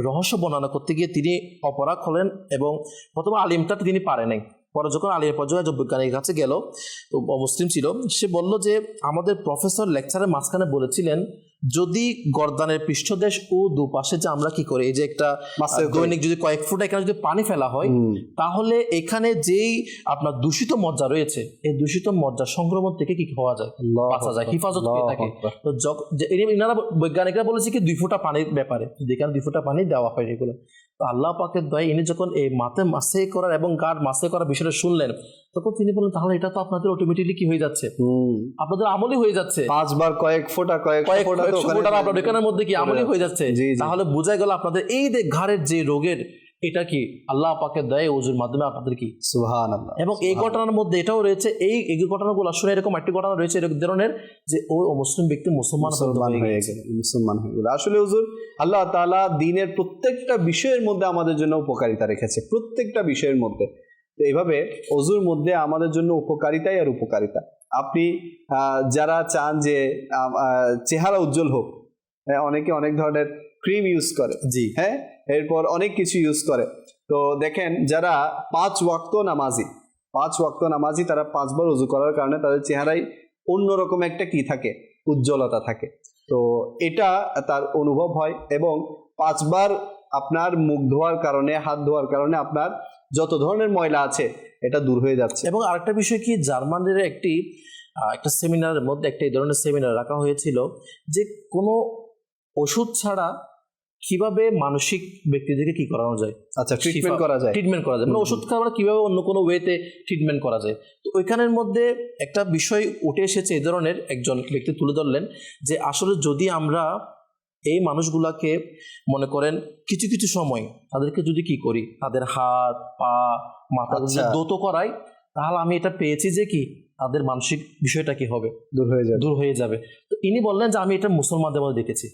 S3: রহস্য বর্ণনা করতে গিয়ে তিনি অপরাগ হলেন, এবং প্রথমে আলিমটা তিনি পারে নাই, পরে যখন আলিমের পর্যায়ে বৈজ্ঞানিকের কাছে গেল, তো মুসলিম ছিল, সে বলল যে আমাদের প্রফেসর লেকচারের মাঝখানে বলেছিলেন, যদি গর্দানের পৃষ্ঠদেশ ও দুপাশে যে আমরা কি করি, এই যে একটা দৈনিক যদি কয়েক ফুট এখানে যদি পানি ফেলা হয়, তাহলে এখানে যেই আপনার দূষিত মজ্জা রয়েছে, এই দূষিত মজ্জা সংক্রমণ থেকে কি হওয়া যায়, বাঁচা যায়, হিফাজত হয়ে থাকে। তো এনারা বৈজ্ঞানিকরা বলেছে কি 2 ফোঁটা পানির ব্যাপারে, যেখানে 2 ফোঁটা পানি দেওয়া হয় রেগুলার, তো আল্লাহ পাকের দয়া ইনি যখন এই মাসে করার এবং গার মাসে করার বিষয়টা শুনলেন, তখন তিনি বললেন তাহলে এটা তো আপনাদের অটোমেটিকলি কি হয়ে যাচ্ছে, আপনাদের আমলই হয়ে যাচ্ছে,
S2: 5 বার কয়েক ফোঁটা
S3: আপনার এখানের মধ্যে কি আমলই হয়ে যাচ্ছে। তাহলে বোঝা গেল আপনাদের এই যে ঘাড়ের যে রোগের, এটা কি আল্লাহ পাকের দয়া ওযুর মাধ্যমে আপনাদের কি
S2: সুবহানাল্লাহ।
S3: এবং এই ঘটনার মধ্যে এটাও রয়েছে, এই ঘটনাগুলো আসলে এরকম একটি ঘটনা রয়েছে এরকম ধরনের যে ও মুসলিম ব্যক্তি মুসলমান হয়ে গেল।
S2: আসলে হুজুর আল্লাহ তাআলা দ্বীনের প্রত্যেকটা বিষয়ের মধ্যে আমাদের জন্য উপকারিতা রেখেছে, প্রত্যেকটা বিষয়ের মধ্যে। তো এইভাবে ওযুর মধ্যে আমাদের জন্য উপকারিতাই আর উপকারিতা। আপনি যারা চান যে চেহারা উজ্জ্বল হোক, অনেকে অনেক ধরনের ক্রিম ইউজ করে,
S3: জি
S2: হ্যাঁ, এরপর অনেক কিছু ইউজ করে। তো দেখেন যারা 5 ওয়াক্ত নামাজি তারা 5 বার ওযু করার কারণে তাদের চেহারায় অন্যরকম একটা কি থাকে, উজ্জ্বলতা থাকে। তো এটা তার অনুভব হয় এবং 5 বার আপনার মুখ ধোয়ার কারণে, হাত ধোয়ার কারণে আপনার যত ধরনের ময়লা আছে এটা দূর হয়ে যাচ্ছে।
S3: এবং আরেকটা বিষয় কি, জার্মানির একটা সেমিনারের মধ্যে একটা এই ধরনের সেমিনার রাখা হয়েছিল যে কোনো ওষুধ ছাড়া কিভাবে মানসিক ব্যক্তিদেরকে কি করানো যায়,
S2: আচ্ছা, ট্রিটমেন্ট করা যায়,
S3: মানে ওষুধ খাওয়া কিভাবে অন্য কোনো ওয়েতে ট্রিটমেন্ট করা যায়। তো ওইখানের মধ্যে একটা বিষয় উঠে এসেছে, এই ধরনের একজন ব্যক্তি তুলে ধরলেন যে আসলে যদি আমরা এই মানুষগুলাকে যদি করেন কিছু কিছু সময় তাদেরকে যদি কি করি, তাদের হাত পা মাথা দৌত করাই, তাহলে আমি এটা পেয়েছি যে কি তাদের মানসিক বিষয়টা কি হবে, দূর হয়ে যাবে। তো ইনি বললেন যে আমি এটা মুসলমানদের মধ্যে দেখেছি,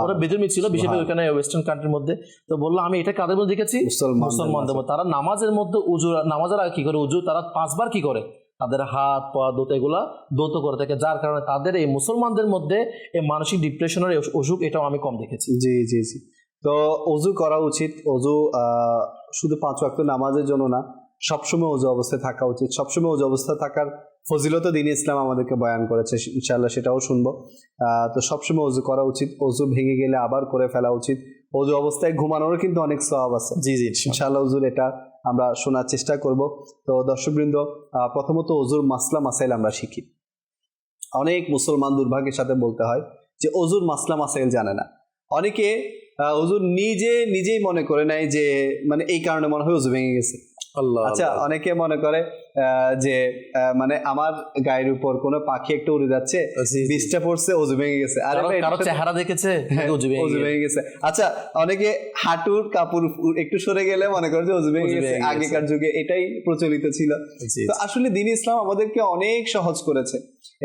S3: ওরা বেদুমি ছিল বিশেষ করে ওখানে ওয়েস্টার্ন কান্ট্রির মধ্যে। তো বললাম আমি এটা কাদের মধ্যে দেখেছি, মুসলমানদের মধ্যে। তারা নামাজের মধ্যে নামাজের আগে কি করে উজু, তারা 5 বার কি করে তাদের হাত পা দোত এগুলা দৌত করে থাকে, যার কারণে তাদের এই মুসলমানদের মধ্যে এই মানসিক ডিপ্রেশনের অসুখ এটাও আমি কম দেখেছি।
S2: জি জি জি। তো ওযু করা উচিত। ওযু শুধু 5 ওয়াক্ত নামাজের জন্য না, সবসময় ওযু অবস্থায় থাকা উচিত। সবসময় ওযু অবস্থায় থাকার ফজিলত দ্বীন ইসলাম আমাদেরকে বয়ান করেছে, ইনশাআল্লাহ সেটাও শুনবো। তো সবসময় ওযু করা উচিত, ওযু ভেঙে গেলে আবার করে ফেলা উচিত। ওযু অবস্থায় ঘুমানোর কিন্তু অনেক সওয়াব আছে।
S3: জি জি,
S2: ইনশাআল্লাহ হুজুর এটা আমরা শোনার চেষ্টা করব। তো দর্শকবৃন্দ, প্রথমত ওযুর মাসলা মাসাইল আমরা শিখি। অনেক মুসলমান দুর্ভাগ্যের সাথে বলতে হয় যে ওযুর মাসলা মাসাইল জানে না। অনেকে ওযুর নিজেই মনে করে নেয় যে মানে এই কারণে মনে হয় ওযু ভেঙে গেছে। আচ্ছা, অনেকে মনে করে যে মানে আমার গায়ের উপর কোনো পাখি একটা উড়ে যাচ্ছে, বৃষ্টিটা পড়ছে, ওযু ভেঙে গেছে, আরে
S3: কারো চেহারা দেখেছে ওযু ভেঙে গেছে।
S2: আচ্ছা, অনেকে হাঁটুর কাপড় একটু সরে গেলে মনে করে যে ওযু ভেঙে গেছে। আগেকার যুগে এটাই প্রচলিত ছিল। তো আসলে দ্বীন ইসলাম আমাদেরকে অনেক সহজ করেছে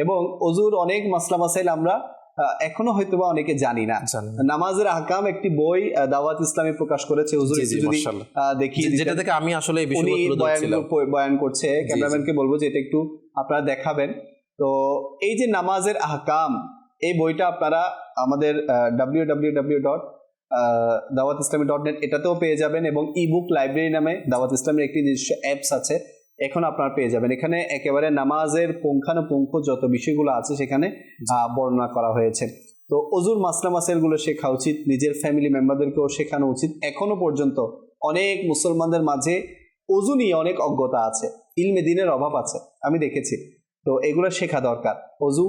S2: এবং ওযুর অনেক মাসলা মাসাইল আমরা এখনো হয়তোবা অনেকে জানি না। নামাজের আহকাম একটি বই দাওয়াত ইসলামী প্রকাশ করেছে, হুজুর যদি দেখি,
S3: যেটা থেকে আমি আসলে এই
S2: বিষয়গুলো বয়ান করছে, ক্যামেরাম্যানকে বলবো যে এটা একটু আপনারা দেখাবেন। তো এই যে নামাজের আহকাম, এই বইটা আপনারা আমাদের www.dawatislami.net এটাতেও পেয়ে যাবেন এবং ইবুক লাইব্রেরি নামে দাওয়াত ইসলামের একটি নিজস্ব অ্যাপস আছে, এখন আপনারা পেয়ে যাবেন। এখানে একেবারে নামাজের পুঙ্খানুপুঙ্খ যত বিষয়গুলো আছে সেখানে বর্ণনা করা হয়েছে। তো ওযুর মাসলা মাসাইলগুলো শেখা উচিত, নিজের ফ্যামিলি মেম্বারদেরকেও শেখানো উচিত। এখনো পর্যন্ত অনেক মুসলমানদের মাঝে ওযু নিয়ে অনেক অজ্ঞতা আছে, ইলমে দ্বীনের অভাব আছে, আমি দেখেছি। তো এগুলো শেখা দরকার। ওযু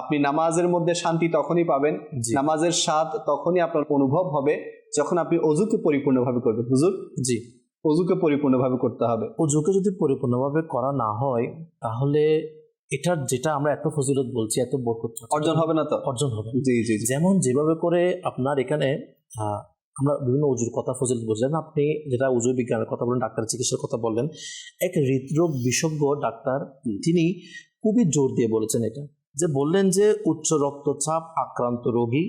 S2: আপনি নামাজের মধ্যে শান্তি তখনই পাবেন, নামাজের স্বাদ তখনই আপনার অনুভব হবে যখন আপনি ওযুকে পরিপূর্ণভাবে করবেন। হুজুর,
S3: জি,
S2: ওযুকে পরিপূর্ণভাবে করতে হবে।
S3: ওযুকে যদি পরিপূর্ণভাবে করা না হয় তাহলে এটার যেটা আমরা এত ফজিলত বলছি, এত বরকত
S2: অর্জন হবে না, তো
S3: অর্জন হবে।
S2: জি জি।
S3: যেমন যেভাবে করে আপনার এখানে আমরা বিভিন্ন ওযুর কথা ফজিলত বলছেন, আপনি যেটা ওযু বিজ্ঞানের কথা বলেন, ডাক্তার চিকিৎসার কথা বললেন, এক হৃদরোগ বিশেষজ্ঞ ডাক্তার তিনি খুবই জোর দিয়ে বলেছেন এটা, যে বললেন যে উচ্চ রক্তচাপ আক্রান্ত রোগী,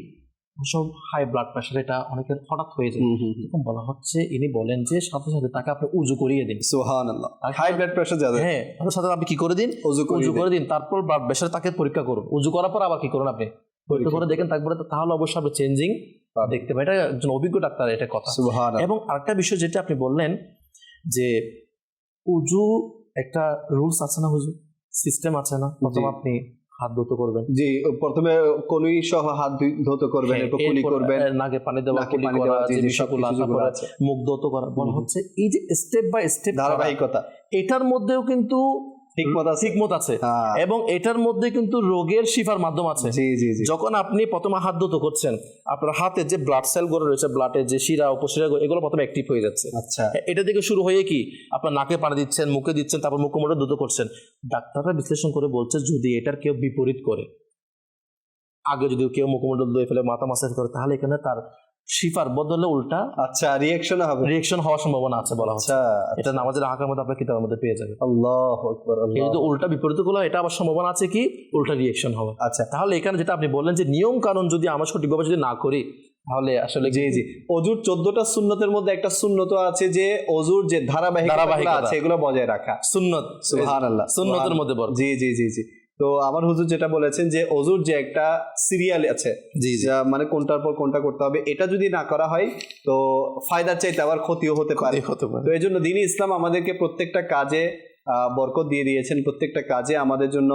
S3: সব হাই ব্লাড প্রেশার, এটা অনেকের হঠাৎ হয়ে যায়, এরকম বলা হচ্ছে। ইনি বলেন যে সাথে সাথে তাকে আপনি উযু করিয়ে দিন।
S2: সুবহানাল্লাহ, হাই ব্লাড প্রেশার যাদের,
S3: হ্যাঁ, সাথে আপনি কি করে দিন, উযু করে দিন। তারপর ব্লাড প্রেশার তাকে পরীক্ষা করুন, উযু করার পর আবার কি করুন, আপনি পরীক্ষা করে দেখেন, তাহলে অবশ্যই আপনি চেঞ্জিং দেখতে পাবেন। এটা একজন অভিজ্ঞ ডাক্তার এটা কথা। এবং আরেকটা বিষয় যেটা আপনি বললেন যে উযু একটা রুলস আছে না, হুজুর সিস্টেম আছে না, প্রথম আপনি হাত ধৌত করবেন,
S2: জি, প্রথমে কনুই সহ হাত ধৌত করবেন, এরপর কুলি করবেন,
S3: নাকে পানি দেওয়া, কুলি করা, যে বিষয়গুলো আছে, মুখ ধৌত করা, বলা হচ্ছে এই যে স্টেপ বাই স্টেপ
S2: ধারাবাহিকতা,
S3: এটার মধ্যেও কিন্তু
S2: হিকমত
S3: আছে এবং এটার মধ্যে কিন্তু রোগের শিফার মাধ্যম আছে।
S2: জি জি জি।
S3: যখন আপনি প্রথমে হাত ধুতো করছেন, আপনার হাতে যে ব্লাড সেল গুলো রয়েছে, ব্লাডের যে শিরা উপশিরা এগুলো প্রথমে অ্যাক্টিভ হয়ে যাচ্ছে।
S2: আচ্ছা,
S3: এটা থেকে শুরু হয়ে কি আপনার নাকে পানি দিচ্ছেন, মুখে দিচ্ছেন, তারপর মুখমণ্ডল দ্রুত করছেন। ডাক্তাররা বিশ্লেষণ করে বলছে যদি এটার কেউ বিপরীত করে, আগে যদি কেউ মুখমণ্ডল ধুয়ে ফেলে, মাথা মাসাজ করে, তাহলে এখানে তার শিফার বদলে উল্টা
S2: আচ্ছা রিঅ্যাকশন হওয়ার সম্ভাবনা আছে বলা হচ্ছে। এটা
S3: নামাজের হাকার মধ্যে আপনার কিতাবের মধ্যে পেয়ে যাবে।
S2: আল্লাহু আকবার।
S3: কিন্তু উল্টা বিপরীত গুলো এটা আবার সম্ভাবনা আছে কি উল্টা রিঅ্যাকশন হবে।
S2: আচ্ছা,
S3: তাহলে এখানে যেটা আপনি বললেন যে নিয়ম কানুন যদি আমরা সঠিকভাবে যদি না করি তাহলে আসলে
S2: জি জি, অজুর 14টা সুন্নতের মধ্যে একটা সুন্নত আছে যে অজুর যে ধারাবাহিকতা আছে এগুলো বজায় রাখা সুন্নত। সুবহানাল্লাহ,
S3: সুন্নতের মধ্যে বড়।
S2: জি জি জি জি। তো আমার হুজুর যেটা বলেছেন যে অজুর যে একটা সিরিয়াল আছে, মানে কোনটার পর কোনটা করতে হবে, এটা যদি না করা হয় তো ফায়দার চাইতে আবার ক্ষতিও হতে পারে। তো এই জন্য দ্বীন ইসলাম আমাদেরকে প্রত্যেকটা কাজে বরকত দিয়ে দিয়েছেন, প্রত্যেকটা কাজে আমাদের জন্য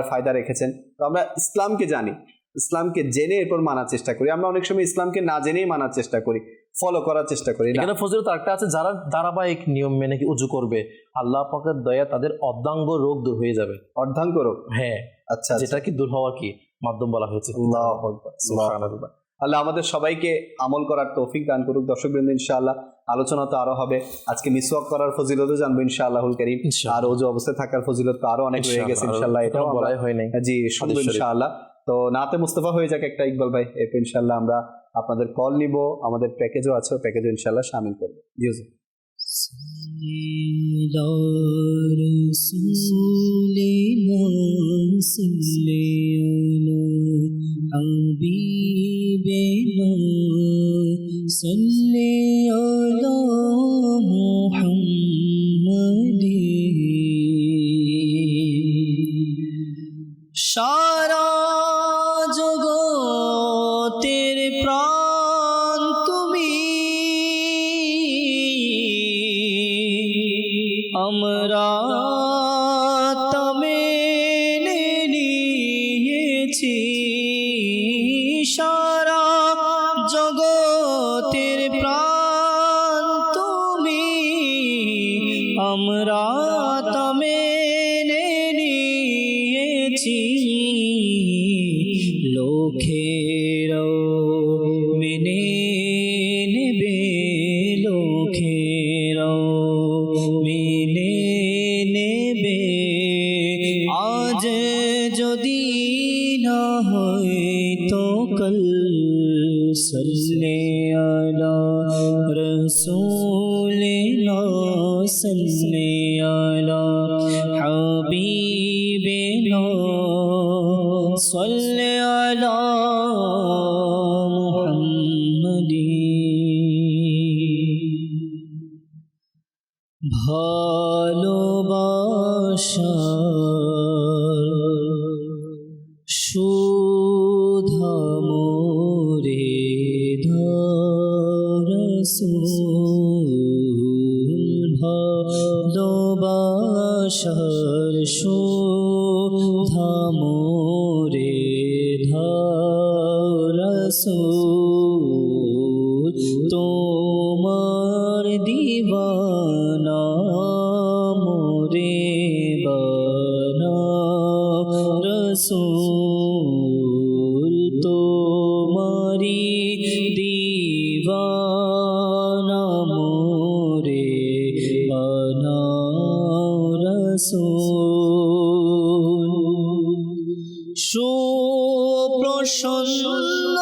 S2: ফায়দা রেখেছেন। তো আমরা ইসলামকে জানি, ইসলামকে জেনে এরপর মানার চেষ্টা করি। আমরা অনেক সময় ইসলামকে না জেনেই মানার চেষ্টা করি, ফলো করার চেষ্টা করি।
S3: এখানে ফজিলত আরেকটা আছে, যারা ধারাবাহিক নিয়ম মেনে কি উজু করবে, আল্লাহ পাকের দয়া তাদের অর্ধাঙ্গ রোগ দূর হয়ে যাবে।
S2: অর্ধাঙ্গ রোগ?
S3: হ্যাঁ, আচ্ছা, যেটা কি দূর হওয়ার কি মাধ্যম বলা হয়েছে।
S2: আল্লাহু আকবার, সুবহানাল্লাহ। আল্লাহ আমাদের সবাইকে আমল করার তৌফিক দান করুক। দর্শকবৃন্দ, ইনশাআল্লাহ আলোচনা তো আরো হবে। আজকে মিসওয়াক করার ফজিলতও জানবো ইনশাআল্লাহুল কারীম, আর ওযু অবস্থায় থাকার ফজিলত তো আরো অনেক রয়ে গেছে ইনশাআল্লাহ, এটাও বলাই হয় নাই। জি, শুনবো ইনশাআল্লাহ। তো নাতে মুস্তাফা হয়ে যাক একটা ইকবাল ভাই, এরপর ইনশাআল্লাহ আমরা আপনাদের কল নিব, আমাদের প্যাকেজও আছে, প্যাকেজও ইনশাআল্লাহ শামিল করব। জি হুজুর।
S1: সারা জগতের প্রাণ তুমি, আমরা মেনে নিয়েছি। সারা জগতের প্রাণ তুমি, আমরা মেনে নিয়েছি। লোকেরও মেনে নেবে, লোকেরও মেনে নেবে, আজ যদি না হয় তো কাল। সাল্লে আলা রাসূলিনা, সাল্লে আলা হাবিবিনা, সাল্লে আলা মুহাম্মাদিন। ভালোবাসা সুধা মোরে রাসূল, ভালোবাসার সুধা মোরে রাসূল, তোমার দিওয়ানা মোরে বানা রাসূল, তোমারি দিওয়ানা মোরে বানা রাসূল। সুপ্রসন্ন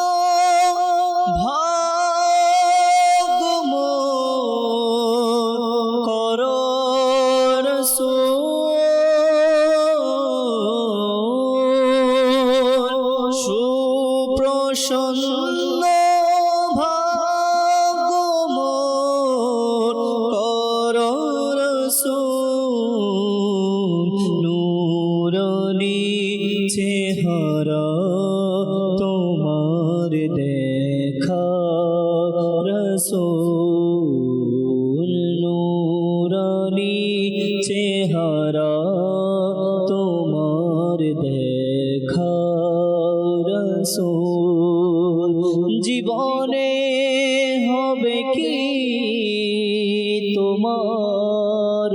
S1: সুপ্রসন্ন ভাগমোর কর রাসূল, নূরানী চেহারা তোমার দেখা রাসূল, নূরানী চেহারা তোমার দেখা রাসূল। জীবনে হবে কি তোমার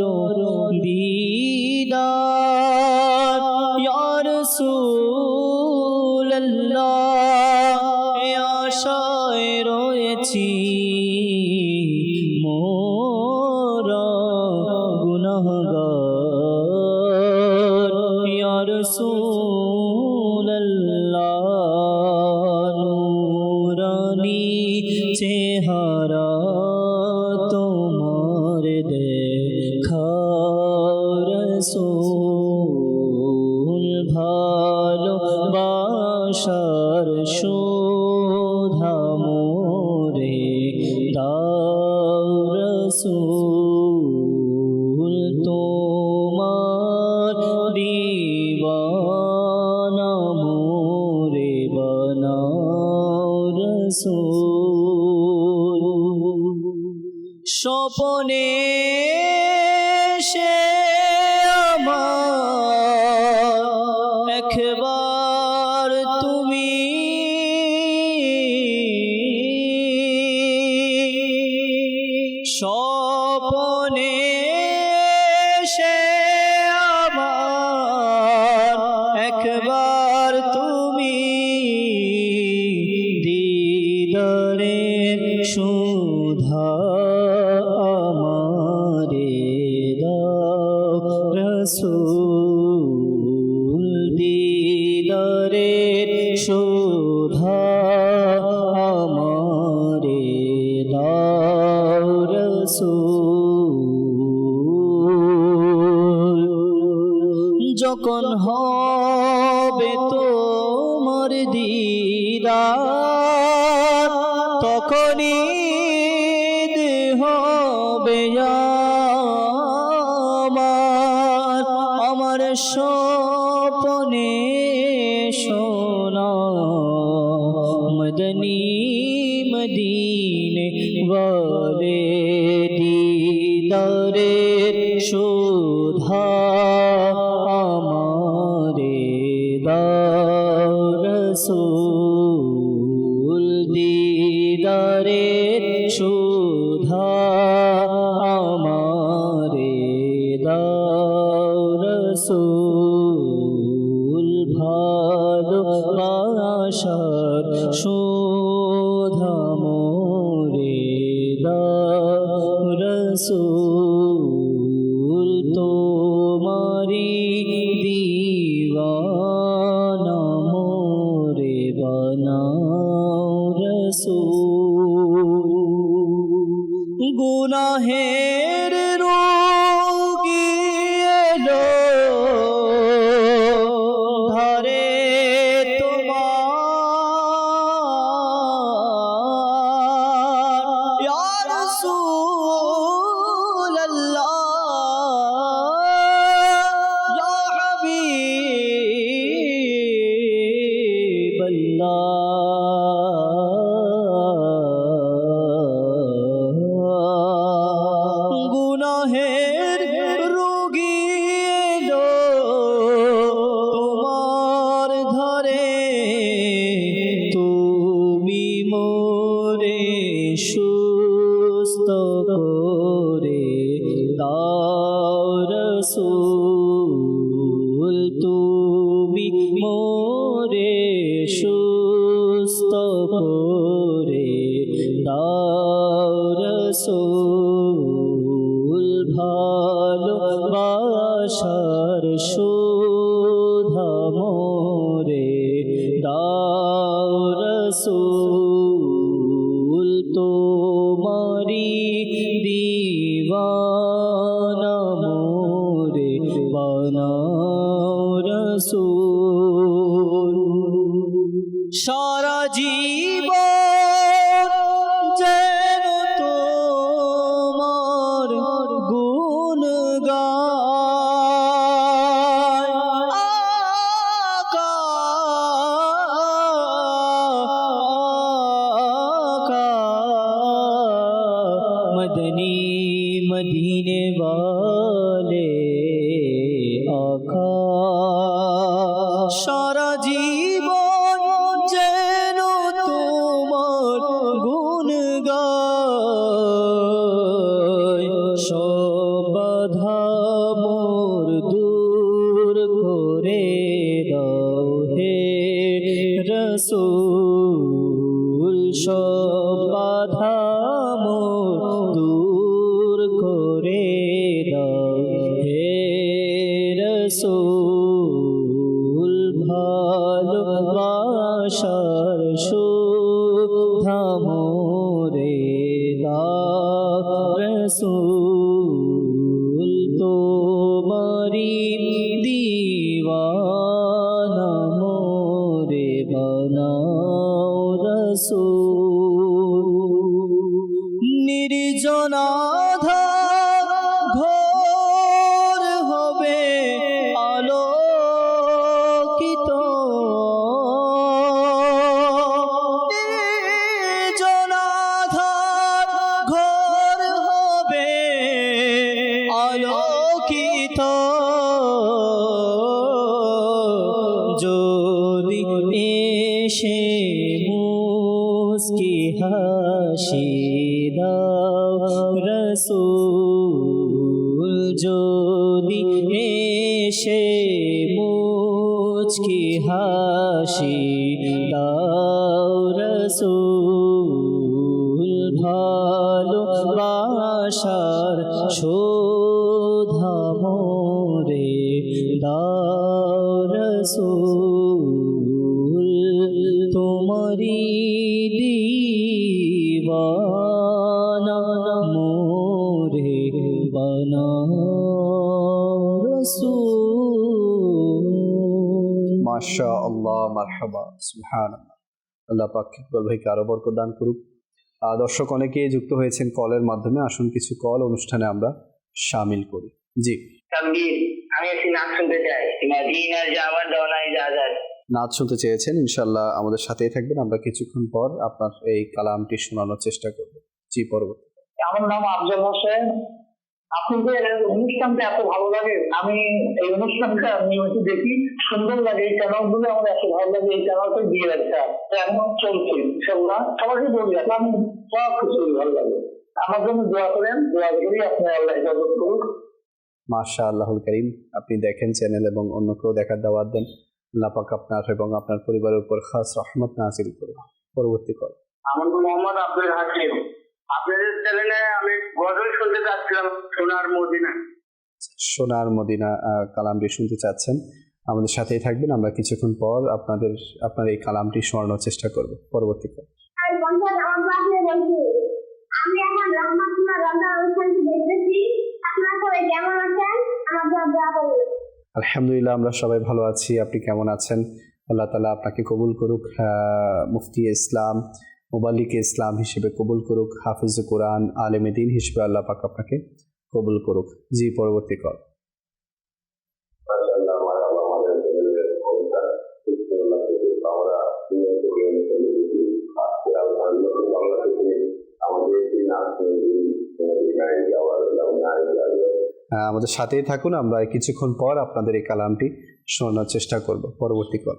S1: রসূলুল্লাহ নূরানী চেহারা তোমার দেখা রসূল ভালোবাসার শোধা মোরে দাও রসূল তোমার দিওয়ানা মোরে বানাও রসূল স্বপনে সে আমার একবার তুমি স্বপনে সে আমার একবার তুমি দিদারের সুধা আমারে দাও রসূল দিদারের সুধা আমারে দাও রসূল যখন হবে তোমার দিদার তখনই হবে আমার স্বপ্নে সোনা মদনী মদিনে ওয়ালে দিদারের শোধা আমারে দাও রসূল দিদারের শোধা আমারে দাও রসূল ভালোবাসার শোধা মোরে দাও রসূল তোমারি দিওয়ানা মোরে বানাও রসূল গুনাহের রোগী এলো ধারে তোমার ইয়া রাসূলুল্লাহ ইয়া হাবিবাল্লাহ গুনাহের রোগী এলো তোমার ঘরে তুমি মোরে সুস্থ করে দাও রসূল তুমি মোরে সুস্থ করে দাও রসূল ভালোবাসার শোধা মোরে দাও রসূল তোমারি দিওয়ানা মোরে বানাও রসূল সারা জীবন যেন তোমার গুণ গায় আকা মদনী মদিনে वाले আকা সারা জীবন যেন তোমার গুণ গায় সব বাধা মোর দূর করে দাও হে রসূল সব বাধা মোর দূর করে দাও হে রসূল আশার সুধা মোরে দাও রসূল তোমারি দিওয়ানা মোরে বানাও রসূল নির্জনাধা ঘোর হবে আলোকিত নির্জনাধা ঘোর হবে আলোকিত যদি এসে মুস্কি হাসি দাও রসূল যদি এসে মুস্কি হাসি দাও রসূল ভালোবাসার শোধা মোরে দাও রসূল তোমারি দিওয়ানা মোরে বানাও রসূল।
S2: মাশাআল্লাহ, মারহাবা, সুবহানাল্লাহ। আল্লাহ পাক ইকবাল ভাইকে আরো বরকত দান করুক। দর্শক অনেকে যুক্ত হয়েছেন কলের মাধ্যমে, আসুন কিছু কল অনুষ্ঠানে আমরা শামিল করি। জি,
S4: আমি একটি নাচ শুনতে চাই, মদিনা যাওয়ার দোলাই ইজাজত।
S2: নাচ শুনতে চেয়েছেন, ইনশাআল্লাহ আমাদের সাথেই থাকবেন, আমরা কিছুক্ষণ পর আপনার এই কালামটি শোনানোর চেষ্টা করব। জি, পরবর্তী।
S4: আমার নাম আফজল হোসেন। আপনাদের অনুষ্ঠানটা এত ভালো লাগে, আমি এই অনুষ্ঠানটা নিয়মিত দেখি, সুন্দর লাগে। এই চ্যানেলগুলো আমার এত ভালো লাগে, এই চ্যানেলটা দিয়ে রাখা এমন চলছে সেগুলা সবাইকে বলি, আমি সব কিছু ভালো লাগে। আমার জন্য দোয়া করেন, দোয়া করি আপনার আল্লাহ ইজাজত করুক।
S2: মাশাআল্লাহুল কারীম, আপনি দেখেন চ্যানেল এবং অন্যকেও দেখার দাওয়াত দেন। আল্লাহ পাক আপনার এবং আপনার পরিবারের উপর খাস রহমত নাযিল করুন। পরবর্তী কল।
S4: আমার নাম মোহাম্মদ আব্দুল হাকিম। আপনাদের চ্যানেলে আমি গজল শুনতে চাচ্ছিলাম, সোনার মদিনা।
S2: সোনার মদিনা কালামটি শুনতে চাচ্ছেন, আমাদের সাথেই থাকবেন, আমরা কিছুক্ষণ পর আপনার এই কালামটি শোনানোর চেষ্টা করব। পরবর্তী কল।
S5: আমি এখন রহমাতুল্লাহ রমজান অনুষ্ঠানটি দেখতেছি। আপনারা সবাই কেমন আছেন? আমার দোয়া করুন।
S2: আলহামদুলিল্লাহ, আমরা সবাই ভালো আছি। আপনি কেমন আছেন? আল্লাহ তাআলা আপনাকে কবুল করুক, মুফতি ইসলাম, মুবাল্লিক ইসলাম হিসেবে কবুল করুক, হাফিজ কোরআন, আলেমে দ্বীন হিসেবে আল্লাহ পাক আপনাকে কবুল করুক। জি, পরবর্তী কল। আমাদের সাথেই থাকুন, আমরা কিছুক্ষণ পর আপনাদের এই কালামটি শোনানোর চেষ্টা করব। পরবর্তী কল।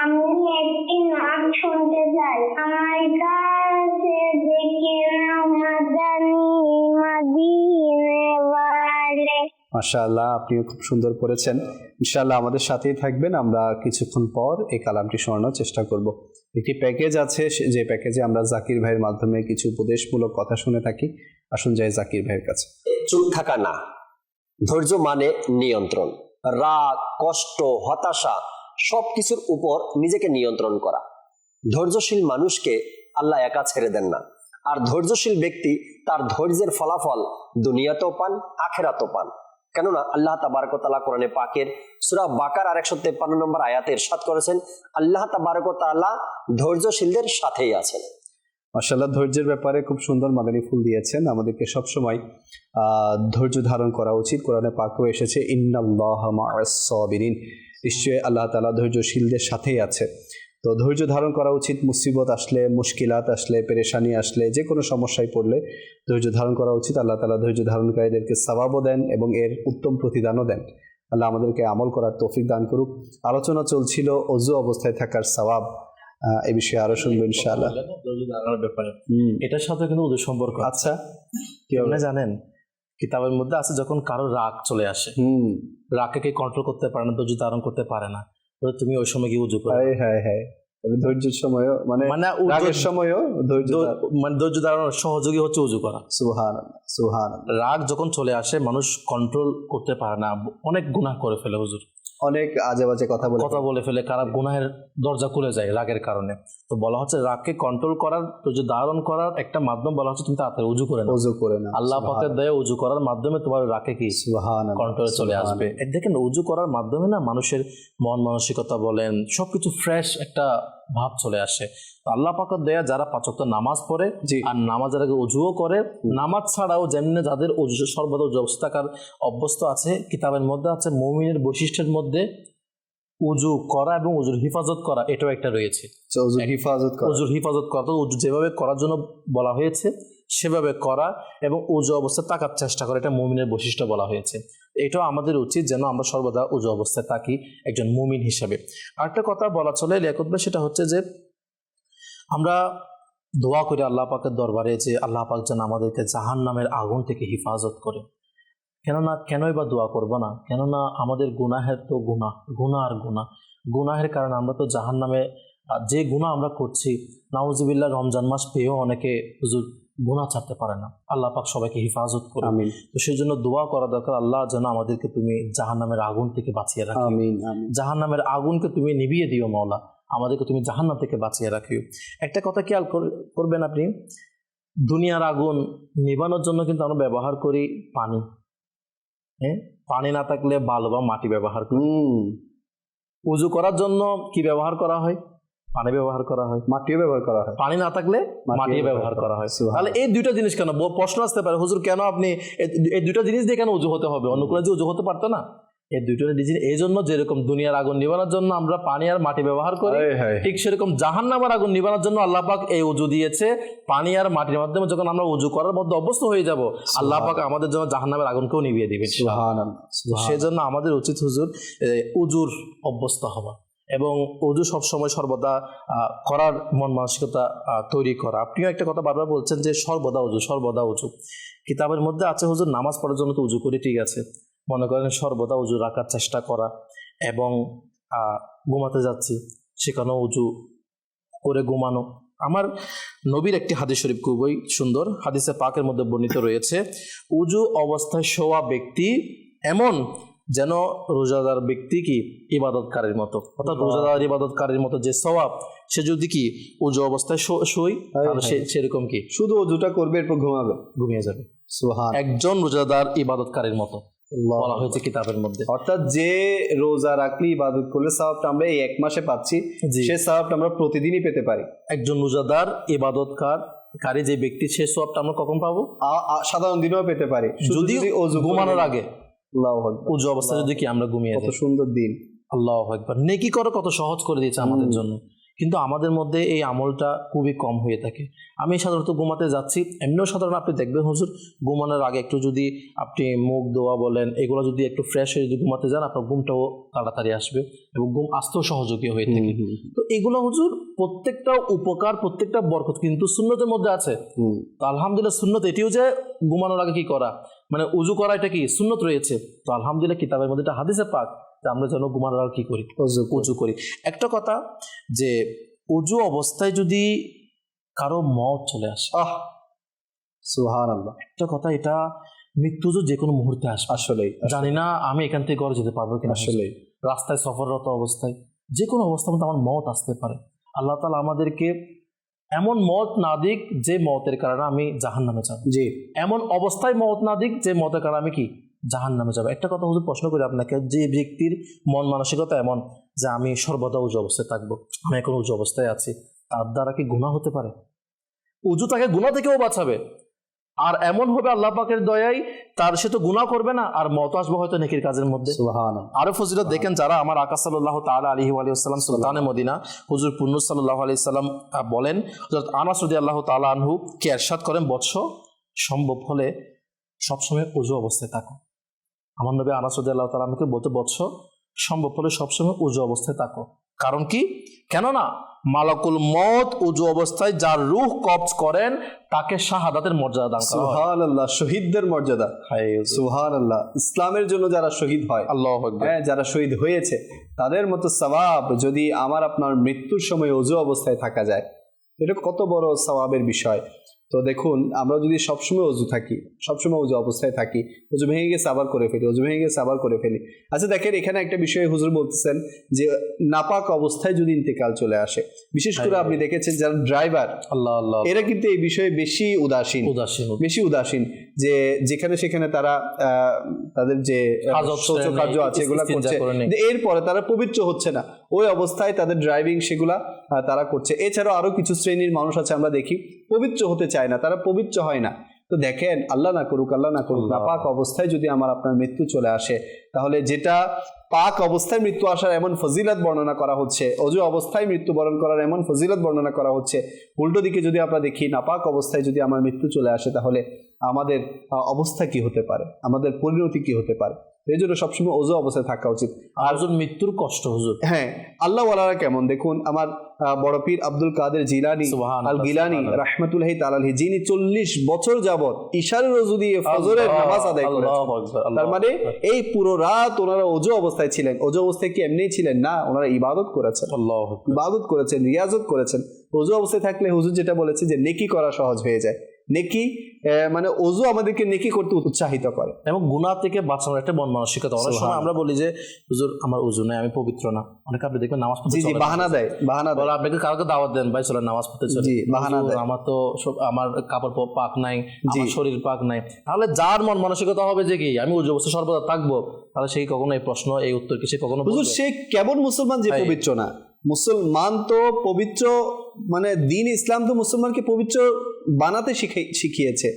S5: আমি একটি নাচ শুনতে চাই, আমার কাছে দেখে নাও মাদানী মদিনাওয়ালে।
S2: মাশাআল্লাহ, আপনিও খুব সুন্দর করেছেন। ইনশাআল্লাহ আমাদের সাথেই থাকবেন, আমরা কিছুক্ষণ পর এই কালামটি শোনানোর চেষ্টা করব। একটি প্যাকেজ আছে, যে প্যাকেজে আমরা জাকির ভাইয়ের মাধ্যমে কিছু উপদেশমূলক কথা শুনে থাকি। আসুন যাই জাকির ভাইয়ের কাছে।
S6: চুপ থাকা না, ধৈর্য মানে নিয়ন্ত্রণ। রাগ, কষ্ট, হতাশা সবকিছুর উপর নিজেকে নিয়ন্ত্রণ করা। ধৈর্যশীল মানুষকে আল্লাহ একা ছেড়ে দেন না, আর ধৈর্যশীল ব্যক্তি তার ধৈর্যের ফলাফল দুনিয়াতেও পান, আখেরাতেও পান। কেননা আল্লাহ তাবারক ওয়া তাআলা কোরআনে পাকের সূরা বাকারার 153 নম্বর আয়াতে ইরশাদ করেছেন, আল্লাহ তাবারক ওয়া তাআলা ধৈর্যশীলদের সাথেই আছেন।
S2: মাশাআল্লাহ, ধৈর্যের ব্যাপারে খুব সুন্দর মাদানী ফুল দিয়েছেন। আমাদেরকে সবসময় ধৈর্য ধারণ করা উচিত। কোরআনে পাকেও এসেছে, ইন্নাল্লাহা মা'আস সাবিরিন, নিশ্চয়ই আল্লাহ তাআলা ধৈর্যশীলদের সাথেই আছে। তো ধৈর্য ধারণ করা উচিত। মুসিবত আসলে, মুশকিলাত আসলে, পেরেশানি আসলে, যে কোনো সমস্যায় পড়লে ধৈর্য ধারণ করা উচিত। আল্লাহ তাআলা ধৈর্য ধারণকারীদেরকে সওয়াবও দেন এবং এর উত্তম প্রতিদানও দেন। আল্লাহ আমাদেরকে আমল করার তৌফিক দান করুক। আলোচনা চলছিল অজু অবস্থায় থাকার সওয়াব, এই বিষয়ে আরো শুনবো ইনশাআল্লাহ।
S3: ব্যাপারে এটার সাথে কিন্তু ওদের সম্পর্ক।
S2: আচ্ছা, কি
S3: আপনি জানেন কিতাবের মধ্যে আছে, যখন কারো রাগ চলে আসে, রাগকে কন্ট্রোল করতে পারে না, ধৈর্য ধারণ করতে পারে না, তুমি ওই সময় কি উজু করো?
S2: হ্যাঁ হ্যাঁ, ধৈর্যের সময়ও মানে রাগের সময়ও
S3: ধৈর্য ধারণের সহযোগী হচ্ছে উজু করা।
S2: সুবহানাল্লাহ, সুবহানাল্লাহ।
S3: রাগ যখন চলে আসে মানুষ কন্ট্রোল করতে পারে না, অনেক গুনাহ করে ফেলে হুজুর।
S2: অনেক আজে বাজে কথা
S3: বলে ফেলে, খারাপ গুনাহের দরজা খুলে যায় রাগের কারণে। তো বলা হচ্ছে রাগকে কন্ট্রোল করার, ধৈর্য ধারণ করার একটা মাধ্যম বলা হচ্ছে তুমি তাড়াতাড়ি উজু করে নাও। আল্লাহ পাকের দয়া উজু করার মাধ্যমে তোমার রাগকে কি কন্ট্রোলে চলে আসবে। দেখেন উজু করার মাধ্যমে না মানুষের মন মানসিকতা বলেন সবকিছু ফ্রেশ একটা ভাব চলে আসে। আল্লাহ পাকের দয়া যারা 5 ওয়াক্ত নামাজ পড়ে আর নামাজের আগে উজুও করে, নামাজ ছাড়াও যেমনি যাদের উজু সর্বদা উজু অবস্থা থাকার অভ্যস্ত আছে, কিতাবের মধ্যে আছে মুমিনের বৈশিষ্ট্যের মধ্যে উজু করা এবং উজুর হিফাজত করা, এটাও একটা রয়েছে। উজুর হিফাজত করা, তো উজু যেভাবে করার জন্য বলা হয়েছে সেভাবে করা এবং উজু অবস্থায় থাকার চেষ্টা করা, এটা মুমিনের বৈশিষ্ট্য বলা হয়েছে। এটাও আমাদের উচিত যেন আমরা সর্বদা উজু অবস্থায় থাকি একজন মুমিন হিসাবে। আরেকটা কথা বলা চলে লিয়াকত ভাই, সেটা হচ্ছে যে আমরা দোয়া করি আল্লাহ পাকের দরবারে যে আল্লাহ পাক যেন আমাদেরকে জাহান্নামের আগুন থেকে হিফাজত করে। কেনই বা দোয়া করবো না? কেননা আমাদের গুনাহের তো গুনাহের কারণে আমরা তো জাহান্নামে, যে গুনাহ আমরা করছি, নাউজুবিল্লাহ রমজান মাস পেয়েও অনেকে হুজুর গুনাহ ছাড়তে পারে না। আল্লাহ পাক সবাইকে হিফাজত করুন। আমিন। তো সেই জন্য দোয়া করা দরকার, আল্লাহ যেন আমাদেরকে তুমি জাহান্নামের আগুন থেকে বাঁচিয়ে রাখো। আমিন। জাহান্নামের আগুনকে তুমি নিভিয়ে দিও মাওলা, আমাদেরকে তুমি জাহান্নাম থেকে বাঁচিয়ে রাখিও। একটা কথা খেয়াল করবেন আপনি, দুনিয়ার আগুন নিভানোর জন্য কিন্তু আমরা ব্যবহার করি পানি। হ্যাঁ, পানি না থাকলে বালু বা মাটি ব্যবহার করি। উজু করার জন্য কি ব্যবহার করা হয়? পানি ব্যবহার করা হয়, মাটিও ব্যবহার করা হয়। পানি না থাকলে মাটি ব্যবহার করা হয়। তাহলে এই দুইটা জিনিস কেন? প্রশ্ন আসতে পারে, হুজুর কেন আপনি এই দুইটা জিনিস দিয়ে কেন উজু হতে হবে? অন্য কোনো যে উজু হতে পারতো না? এই দুইটা জিনিস এই জন্য, যেরকম দুনিয়ার আগুন নিবানোর জন্য আমরা পানি আর মাটি ব্যবহার করি, ঠিক সেরকম জাহান্নামের আগুন নিবানোর জন্য আল্লাহ পাক এই উজু দিয়েছে। পানি আর মাটির মাধ্যমে যখন আমরা উজু করার মধ্যে অভ্যস্ত হয়ে যাব, আল্লাহ পাক আমাদের জন্য জাহান্নামের আগুনকেও নিভিয়ে দিবেন। সেজন্য আমাদের উচিত হুজুর উজুর অভ্যস্ত হওয়া এবং উজু সবসময় সর্বদা করার মন মানসিকতা তৈরি করা। আপনিও একটা কথা বারবার বলছেন যে সর্বদা উজু। কিতাবের মধ্যে আছে হুজুর নামাজ পড়ার জন্য তো উজু করি, ঠিক আছে, মনে করেন সর্বদা উজু রাখার চেষ্টা করা এবং ঘুমাতে যাচ্ছি সেখানেও উজু করে ঘুমানো। আমার নবীর একটি হাদিস শরীফ খুবই সুন্দর, হাদিসে পাকের মধ্যে বর্ণিত রয়েছে, উজু অবস্থায় শোয়া ব্যক্তি এমন যেন রোজাদার ব্যক্তি কি ইবাদতকারীর মতো, অর্থাৎ রোজাদার ইবাদতকারীর মতো যে সওয়াব, সে যদি কি উজু অবস্থায় শোয় তাহলে সেরকম কি শুধু উজুটা করবে এরপর ঘুমিয়ে যাবে। একজন রোজাদার ইবাদতকারীর মতো বলা হয়েছে কিতাবের মধ্যে। অর্থাৎ যে রোজা রাখলে ইবাদত করলে সওয়াবটা আমরা এই 1 মাসে পাচ্ছি, সেই সওয়াবটা আমরা প্রতিদিনই পেতে পারি। একজন রোজাদার ইবাদতকারী যে ব্যক্তি, সে সওয়াবটা আমরা কখন পাবো? সাধারণ দিনেও পেতে পারি, যদি ঘুমানোর আগে, আল্লাহু আকবার, উজু অবস্থায় যদি কি আমরা ঘুমিয়ে যাই। কত সুন্দর দিন, আল্লাহু আকবার। নেকি করো কত সহজ করে দিয়েছে আমাদের জন্য, কিন্তু আমাদের মধ্যে এই আমলটা খুবই কম হয়ে থাকে। আমি সাধারণত ঘুমাতে যাচ্ছি, এমনিও সাধারণ আপনি দেখবেন হুজুর ঘুমানোর আগে একটু যদি আপনি মুখ ধোয়া বলেন এগুলো যদি একটু ফ্রেশ হয়ে যদি ঘুমাতে যান, আপনার ঘুমটাও তাড়াতাড়ি আসবে এবং ঘুম আসতেও সহযোগী হয়ে থাকে। তো এগুলো হুজুর প্রত্যেকটা উপকার, প্রত্যেকটা বরকত কিন্তু সুন্নতের মধ্যে আছে। তো আলহামদুলিল্লাহ সুন্নত এটিও যে ঘুমানোর আগে কি করা, মানে উজু করা, এটা কি সুন্নত রয়েছে। তো আলহামদুলিল্লাহ কিতাবের মধ্যে এটা হাদিসে পাক, আমরা যেন ঘুমানোর আগে কি করি, উজু করি। একটা কথা যে উজু অবস্থায় যদি কারো মওত চলে আসে, সুবহানাল্লাহ, একটা কথা, এটা মৃত্যু যে কোনো মুহূর্তে আসবে। আসলে জানি না আমি এখান থেকে ঘরে যেতে পারবো কিনা, আসলে রাস্তায় সফররত অবস্থায় যে কোনো অবস্থার মধ্যে আমার মওত আসতে পারে। আল্লাহ তাআলা আমাদেরকে এমন মওত না দিক যে মওতের কারণে আমি জাহান্নামে যাব, জি এমন অবস্থায় মওত না দিক যে মওতের কারণে আমি কি জাহান্নামে যাবে। একটা কথা হুজুর প্রশ্ন করি আপনাকে, যে ব্যক্তির মন মানসিকতা এমন যে আমি সর্বদা উজু অবস্থায় থাকবো, আমি এখন উজু অবস্থায় আছি, তার দ্বারা কি গুনাহ হতে পারে? উজু তাকে গুনাহ থেকেও বাঁচাবে, আর এমন হবে আল্লাহ পাকের দয়ায় তার, সে তো গুনাহ করবে না আর মওত আসবে হয়তো নেকির কাজের মধ্যে। সুবহানাল্লাহ। আরো ফজিলত দেখেন, যারা আমার আকা সাল্লাল্লাহু তাআলা আলাইহি ওয়া সাল্লাম সুলতানে মদিনা হুজুর পুন্নু সাল্লাল্লাহু আলাইহি সাল্লাম বলেন, হযরত আনাস রাদিয়াল্লাহু তাআলা আনহু কে ইরশাদ করেন, বৎস সম্ভব হলে সবসময় উজু অবস্থায় থাকো। আমার নবী আনাস রাদিয়াল্লাহু তাআলা আমাকে বলতে, বৎস সম্ভব হলে সবসময় উজু অবস্থায় থাকো। কারণ কি? কেননা মালাকুল মওত উজু অবস্থায় যার রূহ কবজ করেন তাকে শাহাদাতের মর্যাদা দান করা হয়। সুবহানাল্লাহ, শহীদদের মর্যাদা। সুবহানাল্লাহ, ইসলামের জন্য যারা শহীদ হয়, আল্লাহু আকবার, যারা শহীদ হয়েছে তাদের মতো সওয়াব যদি আমার আপনার মৃত্যুর সময় উজু অবস্থায় থাকা যায়, এটা কত বড় সওয়াবের বিষয়।
S2: তো দেখুন, আমরা যদি সবসময় অজু থাকি, সবসময় অজু অবস্থায় থাকি, অজু ভেঙে গেছে আবার করে ফেলি, অজু ভেঙে গেছে আবার করে ফেলি। আচ্ছা দেখেন, এখানে একটা বিষয় হুজুর বলতেছেন যে নাপাক অবস্থায় যদি ইন্তেকাল চলে আসে, বিশেষ করে আপনি দেখেছেন যারা ড্রাইভার,
S3: আল্লাহ আল্লাহ,
S2: এরা কিন্তু এই বিষয়ে বেশি উদাসীন, যে যেখানে সেখানে তারা তাদের যে শৌচকার্য আছে এগুলা করছে, এরপরে তারা পবিত্র হচ্ছে না, ওই অবস্থায় তাদের ড্রাইভিং সেগুলা তারা করছে। এছাড়াও আরো কিছু শ্রেণীর মানুষ আছে আমরা দেখি পবিত্র হতে চায় না, তারা পবিত্র হয় না। তো দেখেন, আল্লাহ না করুক নাপাক অবস্থায় যদি আমার আপনার মৃত্যু চলে আসে, তাহলে যেটা পাক অবস্থায় মৃত্যু আসার এমন ফজিলত বর্ণনা করা হচ্ছে, অজু অবস্থায় মৃত্যুবরণ করার এমন ফজিলত বর্ণনা করা হচ্ছে, উল্টো দিকে যদি আমরা দেখি নাপাক অবস্থায় যদি আমার মৃত্যু চলে আসে, তাহলে আমাদের অবস্থা কি হতে পারে, আমাদের পরিণতি কি হতে পারে। এই জন্য সবসময় অজু অবস্থায় থাকা উচিত।
S3: আর মৃত্যুর কষ্ট হুজুর,
S2: হ্যাঁ, আল্লাহ ওয়ালারা কেমন দেখুন, আমার বড় পীর আব্দুল কাদের জিলানী আল গিলানী রাহমাতুল্লাহি তাআলা আলাইহি, যিনি 40 বছর যাবত ইশারের ওযু দিয়ে ফজরের নামাজ আদায় করেছেন। তার মানে এই পুরো রাত ওনারা অজু অবস্থায় ছিলেন। অজু অবস্থায় কি এমনি ছিলেন না, ওনারা ইবাদত করেছেন, ইবাদত করেছেন, রিয়াজত করেছেন। অজু অবস্থায় থাকলে হুজুর যেটা বলেছে যে নেকি করা সহজ হয়ে যায়। নেকি মানে অজু আমাদেরকে নেকি করতে উৎসাহিত করে
S3: এবং গুনাহ থেকে বাঁচানোর একটা মন মানসিকতা। অনেক সময় আমরা বলি যে হুজুর আমার ওযু নাই, আমি পবিত্র না। অনেকে আপনি দেখবেন নামাজ পড়তে চলে,
S2: বাহানা দেয়।
S3: বলে আপনাকে কাউকে দাওয়াত দেন, ভাই চলেন নামাজ পড়তে চলে, বাহানা দেয়, আমার তো আমার কাপড় পাক নাই, আমার শরীর পাক নাই। তাহলে যার মন মানসিকতা হবে যে কি আমি ওযু অবস্থায় সর্বদা থাকবো, তাহলে সেই কখনো এই প্রশ্ন, এই উত্তর কি সে কখনো
S2: হুজুর সে কেমন মুসলমান যে পবিত্র না? মুসলমান তো পবিত্র, মানে দিন ইসলাম তো মুসলমানকে পবিত্র বানাতে শিখিয়েছে।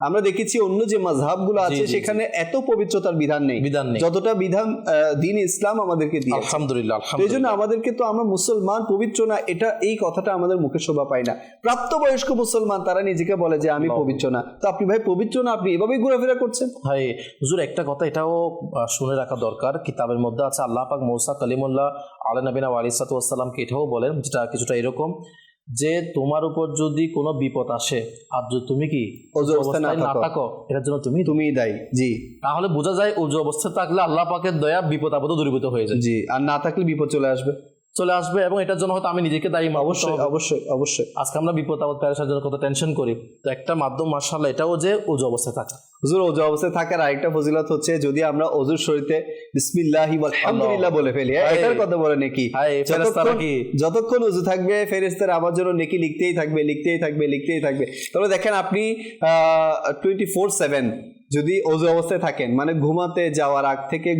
S2: আমরা দেখেছি অন্য যে মাযহাবগুলো আছে সেখানে এত পবিত্রতার বিধান নেই যতটা বিধান দিন ইসলাম আমাদেরকে দিয়েছে।
S3: আলহামদুলিল্লাহ।
S2: এই জন্য আমাদেরকে তো, আমরা মুসলমান পবিত্র না, এটা এই কথাটা আমাদের মুখে শোভা পায় না। প্রাপ্তবয়স্ক মুসলমান তারা নিজেকে বলে যে আমি পবিত্র না। তো আপনি ভাই পবিত্র না, আপনি এভাবেই ঘোরাফেরা করছেন।
S3: ভাই হুজুর একটা কথা এটাও শুনে রাখা দরকার, কিতাবের মধ্যে আছে আল্লাহ পাক মূসা কালিমুল্লাহ আলাইহি নবিনা ওয়া আলাইহিস সালাতু ওয়াস সালামকে এটাও বলেন, যেটা কিছুটা এরকম যে তোমার উপর যদি কোনো বিপদ আসে আর যদি তুমি কি
S2: ওযু অবস্থায় না
S3: থাকো, এটার জন্য তুমি
S2: দায়ী। জি,
S3: তাহলে বোঝা যায় ওযু অবস্থায় থাকলে আল্লাহ পাকের দয়া বিপদ আপদ দূরীভূত হয়ে যায়।
S2: জি, আর না থাকলে বিপদ চলে আসবে
S3: এবং এটার জন্য হয়তো আমি নিজেকে দায়ী।
S2: অবশ্যই
S3: আজকে আমরা বিপদ আপদ পেরেশানির জন্য কত টেনশন করি, তো একটা মাধ্যম মাশাআল্লাহ এটাও যে ওযু অবস্থায় থাকা।
S2: হুজুর ওযু অবস্থায় থাকার আরেকটা ফজিলত হচ্ছে যদি আমরা ওযুর শুরুতে বিসমিল্লাহি ওয়াল হামদুলিল্লাহ বলে ফেলি, এটার কথা বলে নেকি। যতক্ষণ ওযু থাকবে ফেরেশতারা আমার জন্য নেকি লিখতেই থাকবে। তবে দেখেন আপনি 24/7 যদি ওযু অবস্থায় থাকেন, মানে ঘুমাতে যাওয়ার আগ থেকে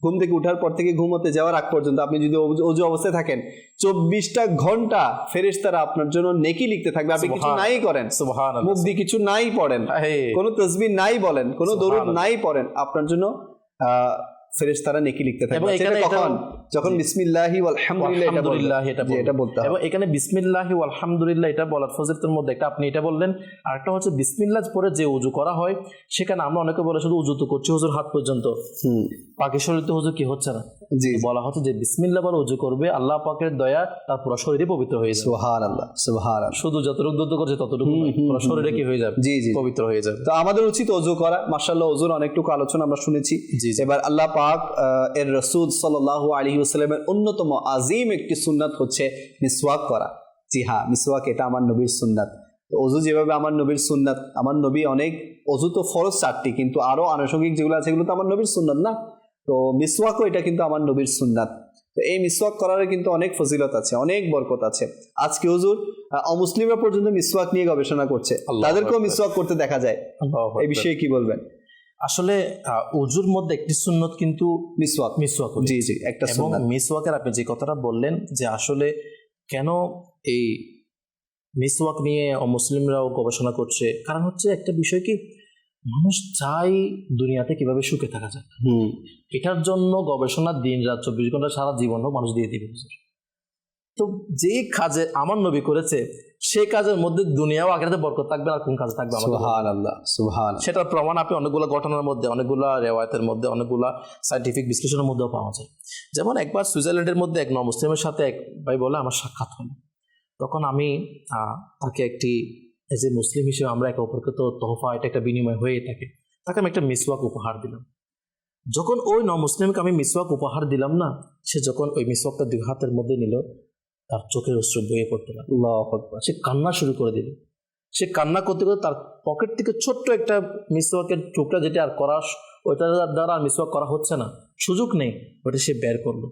S2: ঘুম থেকে উঠার পর থেকে ঘুমাতে যাওয়ার আগ পর্যন্ত আপনি যদি ওযু অবস্থায় থাকেন, 24টা ঘন্টা ফেরেশতারা আপনার জন্য নেকি লিখতে থাকবে। আপনি কিছু নাই করেন, সুবহানাল্লাহ, মুখ দিয়ে কিছু নাই পড়েন, কোনো তাসবিহ নাই বলেন, কোনো দরুদ নাই পড়েন, আপনার জন্য ফেরেশতারা নেকি লিখতে থাকবে। কখন? যখন বিসমিল্লাহি ওয়াল হামদুলিল্লাহ এটা বলতে হবে।
S3: এবং এখানে বিসমিল্লাহি ওয়াল হামদুলিল্লাহ এটা বলার ফজিলতের মধ্যে একটা আপনি এটা বললেন, আর একটা হচ্ছে বিসমিল্লাহ পরে যে ওযু করা হয়, সেখানে আমরা অনেকে বলে শুধু ওযু তো করছি হুজুর হাত পর্যন্ত, বাকি শরীর তো ওযু কি হচ্ছে না। জি, বলা হচ্ছে যে বিসমিল্লাহ বলে ওযু করবে, আল্লাহ পাকের দয়া তার পুরো শরীরে পবিত্র হয়ে যাবে।
S2: সুবহানাল্লাহ।
S3: শুধু যতটুকু দুধ করছে ততটুকু পুরো শরীরে কি হয়ে যাবে, জি পবিত্র হয়ে যাবে।
S2: তো আমাদের উচিত ওযু করা। মাশাআল্লাহ ওযুর অনেকটুকু আলোচনা আমরা শুনেছি। এবার আল্লাহ পাক এর রাসূল সাল্লাল্লাহু আলাইহি ওয়াসাল্লামের অন্যতম আজিম একটি সুন্নাত হচ্ছে মিসওয়াক করা। জি হ্যাঁ, মিসওয়াক এটা আমার নবীর সুন্নাত। তো ওযু যেভাবে আমার নবীর সুন্নাত, আমার নবী অনেক, ওযু তো ফরজ 4টি, কিন্তু আরো আনুষঙ্গিক যেগুলো আছে এগুলো তো আমার নবীর সুন্নাত না। তো মিসওয়াকও এটা কিন্তু আমার নবীর সুন্নাত। তো এই মিসওয়াক করার কিন্তু অনেক ফজিলত আছে, অনেক বরকত আছে। আজকে হুজুর অমুসলিমরা পর্যন্ত মিসওয়াক নিয়ে গবেষণা করছে, তাদেরকেও মিসওয়াক করতে দেখা যায়। এই বিষয়ে কি বলবেন?
S3: আসলে ওযুর মধ্যে একটি সুন্নত কিন্তু মিসওয়াক।
S2: জি একটা সুন্নাত।
S3: এবং মিসওয়াকের আপনি যে কথাটা বললেন যে আসলে কেন এই মিসওয়াক নিয়ে অমুসলিমরাও গবেষণা করছে, কারণ হচ্ছে একটা বিষয় কি, মানুষ চাই দুনিয়াতে কিভাবে সুখে থাকা যায়। এটার জন্য গবেষণা দিন রাত 24 ঘন্টা সারা জীবন মানুষ দিয়ে দিবে। তো যে কাজে আমার নবী করেছে সেই কাজের মধ্যে দুনিয়াও আখিরাতে বরকত থাকবে, আর কোন কাজে থাকবে?
S2: সুবহানাল্লাহ, সুবহানাল্লাহ।
S3: সেটার প্রমাণ আপনি অনেকগুলো ঘটনার মধ্যে, অনেকগুলো রিওয়ায়াতের মধ্যে, অনেকগুলো সায়েন্টিফিক বিশ্লেষণের মধ্যেও পাওয়া যায়। যেমন একবার সুইজারল্যান্ডের মধ্যে এক নমুসলিমের সাথে এক ভাই বলে আমার সাক্ষাৎ হলো। তখন আমি তাকে একটি, এজ এ মুসলিম হিসেবে আমরা একে অপরকে তো তোহফা, এটা একটা বিনিময় হয়ে থাকে, তাকে আমি একটা মিসওয়াক উপহার দিলাম। যখন ওই নমুসলিমকে আমি মিসওয়াক উপহার দিলাম না, সে যখন ওই মিসওয়াকটা 2 হাতের মধ্যে নিল, তার চোখের অশ্রু বয়ে পড়তে লাগলো। আল্লাহু আকবার। সে কান্না শুরু করে দিল। সে কান্না করতে করতে তার পকেট থেকে ছোট্ট একটা মিসওয়াকের টুকরা, যেটা আর করা ওইটা দ্বারা আর মিসওয়াক করা হচ্ছে না, সুযোগ নেই, ওটা সে বের করলো।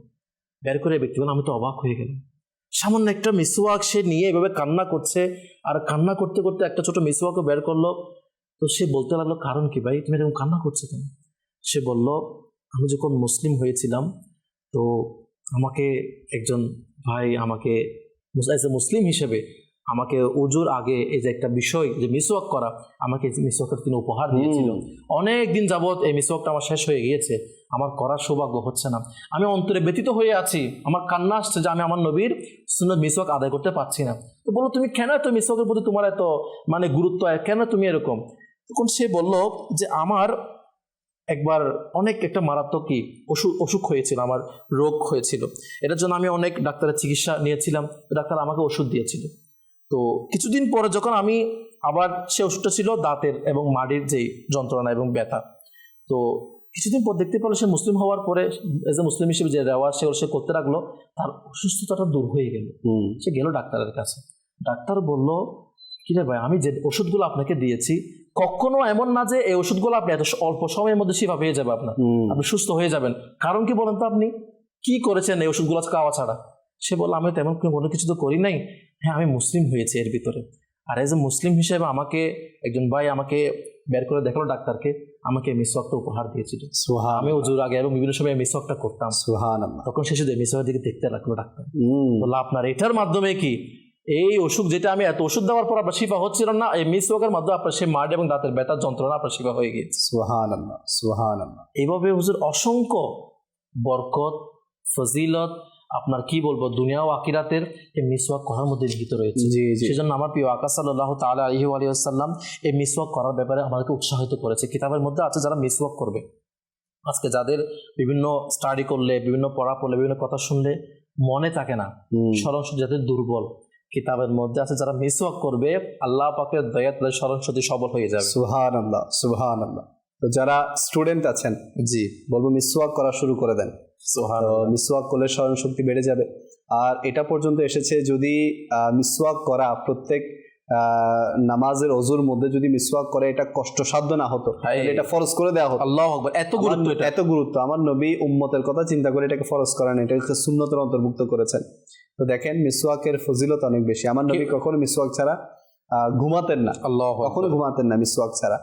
S3: বের করে ব্যক্তি বলে, আমি তো অবাক হয়ে গেলাম, সামান্য একটা মিসওয়াক সে নিয়ে এভাবে কান্না করছে, আর কান্না করতে করতে একটা ছোট মিসওয়াকও বের করলো। তো সে বলতে লাগলো, কারণ কি ভাই, তুমি এরকম কান্না করছো কেন? সে বলল, আমি যখন মুসলিম হয়েছিলাম, তো আমাকে একজন ভাই আমাকে এজ এ মুসলিম হিসেবে আমাকে উজুর আগে এই যে একটা বিষয় যে মিসওয়াক করা, আমাকে মিসওয়াকের তিনি উপহার দিয়েছিল। অনেক দিন যাবৎ এই মিসওয়াকটা আমার শেষ হয়ে গিয়েছে, আমার করার সৌভাগ্য হচ্ছে না, আমি অন্তরে ব্যতীত হয়ে আছি, আমার কান্না আসছে যে আমি আমার নবীর সুন্নত মিসওয়াক আদায় করতে পারছি না। তো বলো, তুমি কেন এত মিসওয়াকের প্রতি তোমার এত মানে গুরুত্ব, কেন তুমি এরকম? তখন সে বলল যে আমার একবার অনেক একটা মারাত্মক অসুখ হয়েছিল, আমার রোগ হয়েছিল, এটার জন্য আমি অনেক ডাক্তারের চিকিৎসা নিয়েছিলাম, ডাক্তার আমাকে ওষুধ দিয়েছিল। তো কিছুদিন পরে যখন আমি আবার, সে ওষুধটা ছিল দাঁতের এবং মাড়ির যেই যন্ত্রণা এবং ব্যথা, তো কিছুদিন পর দেখতে পেলো সে মুসলিম হওয়ার পরে এজ এ মুসলিম হিসেবে যে রেওয়াজ সেগুলো সে করতে লাগলো, তার অসুস্থতাটা দূর হয়ে গেল। সে গেল ডাক্তারের কাছে, ডাক্তার বলল, কি রে ভাই, আমি যে ওষুধগুলো আপনাকে দিয়েছি, কখনো এমন না যে এই ওষুধগুলো আপনি এত অল্প সময়ের মধ্যে শিফা পেয়ে যাবে, আপনি সুস্থ হয়ে যাবেন, কারণ কি বলেন তো, আপনি কি করেছেন এই ওষুধগুলো খাওয়া ছাড়া? সে বলল, আমি তেমন কোনো কিছু তো করি নাই, হ্যাঁ আমি মুসলিম হয়েছি এর ভিতরে। আর এজ এ মুসলিম হিসেবে আমাকে একজন ভাই আমাকে বের করে দেখালো ডাক্তারকে, আমাকে মিসওয়াকটা উপহার দিয়েছিল। আমি ওজুর আগে এবং বিভিন্ন সময় মিসওয়াকটা করতাম। তখন সে শুধু মিসওয়াকের দিকে দেখতে লাগলো ডাক্তার, বললো, আপনার এটার মাধ্যমে কি এই অসুখ, যেটা আমি এত ওষুধ দেওয়ার পর আপনার শিফা হচ্ছিল না, এই মিসওয়াকের মাধ্যমে আপনার সেই মাড় এবং দাঁতের ব্যথার যন্ত্রণা আপনার শিফা হয়ে গিয়েছে। সুবহানাল্লাহ, সুবহানাল্লাহ। এইভাবে হুজুর অসংখ্য বরকত, ফজিলত, আপনার কি বলবো, দুনিয়া ও আখিরাতের এই মিসওয়াক করার মধ্যে নিহিত রয়েছে। সেজন্য আমার প্রিয় আকা সাল্লাল্লাহু তাআলা আলাইহি ওয়া আলিহি ওয়াসাল্লাম এই মিসওয়াক করার ব্যাপারে আমাদেরকে উৎসাহিত করেছে। কিতাবের মধ্যে আছে যারা মিসওয়াক করবে, আজকে যাদের বিভিন্ন স্টাডি করলে, বিভিন্ন পড়া পড়লে, বিভিন্ন কথা শুনলে মনে থাকে না, স্মরণশক্তি যাদের দুর্বল, কিতাবের মধ্যে আছে যারা মিসওয়াক করবে, আল্লাহ পাকের দয়ায় তাদের স্মরণশক্তি সবল হয়ে যাবে।
S2: সুবহানাল্লাহ, সুবহানাল্লাহ। তো যারা স্টুডেন্ট আছেন,
S3: জি
S2: বলবো মিসওয়াক করা শুরু করে দেন। মিসওয়াক করলে স্মরণ শক্তি বেড়ে যাবে। আর এটা পর্যন্ত এসেছে, যদি মিসওয়াক করা প্রত্যেক নামাজের ওযুর মধ্যে যদি মিসওয়াক করে এটা কষ্টসাধ্য না হতো, তাহলে এটা ফরজ করে দেওয়া হতো।
S3: আল্লাহু আকবার, এত গুরুত্ব,
S2: এত গুরুত্ব। আমার নবী উম্মতের কথা চিন্তা করে এটাকে ফরজ করেন, এটাকে সুন্নতের অন্তর্ভুক্ত করেছেন। তো দেখেন, মিসওয়াকের ফজিলত অনেক বেশি। আমার নবী কখনো মিসওয়াক ছাড়া ঘুমাতেন না, কখনো ঘুমাতেন না মিসওয়াক ছাড়া।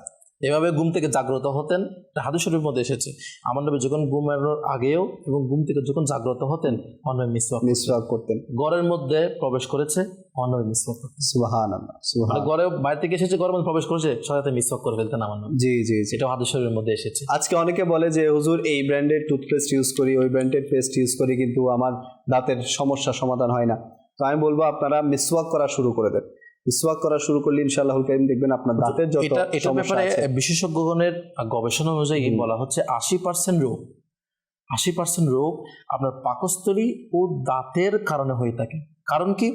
S3: এভাবে ঘুম থেকে জাগ্রত হতেন। হাদিস শরীফের মধ্যে এসেছে, আমার নবী যখন ঘুমানোর আগেও এবং ঘুম থেকে যখন জাগ্রত হতেন, আমার নবী মিসওয়াক করতেন। ঘরের মধ্যে প্রবেশ করেছে, আমার নবী মিসওয়াক করতেন।
S2: সুবহানাল্লাহ, সুবহানাল্লাহ।
S3: ঘরে বাইরে থেকে এসেছে, ঘরের মধ্যে প্রবেশ করেছে, সাথে মিসওয়াক করে ফেলতেন আমার নবী।
S2: জি জি,
S3: এটা হাদিস শরীফের মধ্যে এসেছে।
S2: আজকে অনেকে বলে যে হুজুর এই ব্র্যান্ডের টুথপেস্ট ইউজ করি, ওই ব্র্যান্ডের পেস্ট ইউজ করি, কিন্তু আমার দাঁতের সমস্যা সমাধান হয় না। তো আমি বলবো আপনারা মিসওয়াক করা শুরু করে দেন। মিসওয়াক করা শুরু করলে ইনশাআল্লাহুল কারীম দেখবেন আপনার দাঁতের যত সমস্যা আছে।
S3: বিশেষজ্ঞগণের গবেষণা অনুযায়ী বলা হচ্ছে 80% রোগ আপনার পাকস্থলী ও দাঁতের কারণে হয়ে থাকে। কারণ কি?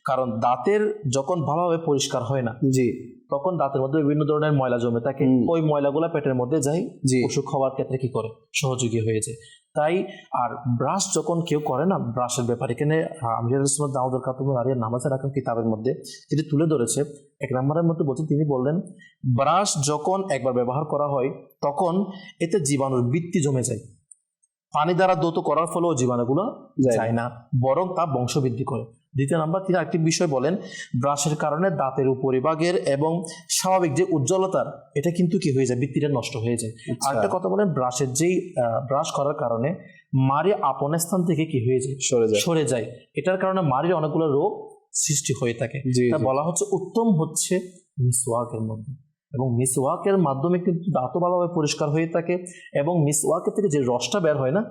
S3: কারণ দাঁতের যখন ভালোভাবে পরিষ্কার হয় না,
S2: জি,
S3: তখন দাঁতের মধ্যে বিভিন্ন ধরনের ময়লা জমে থাকে। ওই ময়লাগুলো পেটের মধ্যে যায়, অসুখ হওয়ার ক্ষেত্রে কি করে, সহযোগী হয়ে যায়। তাই আর ব্রাশ যখন কেউ করে না, ব্রাশের ব্যাপারে এখানে আমির রাসূল দাউদ খাতুমুল আরিয়ার নামাজে রাখার কিতাবের মধ্যে যেটি তুলে ধরেছে, 1 নম্বরের মধ্যে বলছেন, তিনি বললেন, ব্রাশ যখন একবার ব্যবহার করা হয় তখন এতে জীবাণুর বৃত্তি জমে যায়। পানি দ্বারা দ্রুত করার ফলেও জীবাণুগুলো যায় না, বরং তা বংশবৃদ্ধি করে। 2 নম্বর, তিনি আরেকটি বিষয় বলেন, ব্রাশের কারণে দাঁতের উপরিভাগের এবং স্বাভাবিক যে উজ্জ্বলতার, এটা কিন্তু কি হয়ে যায়, বৃত্তিটা নষ্ট হয়ে যায়। আরেকটা কথা বলেন, ব্রাশ করার কারণে মাড়ি আপন স্থান থেকে কি হয়ে যায়, সরে যায়। এটার কারণে মাড়ির অনেকগুলো রোগ সৃষ্টি হয়ে থাকে। তা বলা হচ্ছে উত্তম হচ্ছে মিসওয়াকের মধ্যে, এবং মিসওয়াকের মাধ্যমে কিন্তু দাঁতও ভালোভাবে পরিষ্কার হয়ে থাকে। এবং মিসওয়াকের থেকে যে রসটা বের হয় না,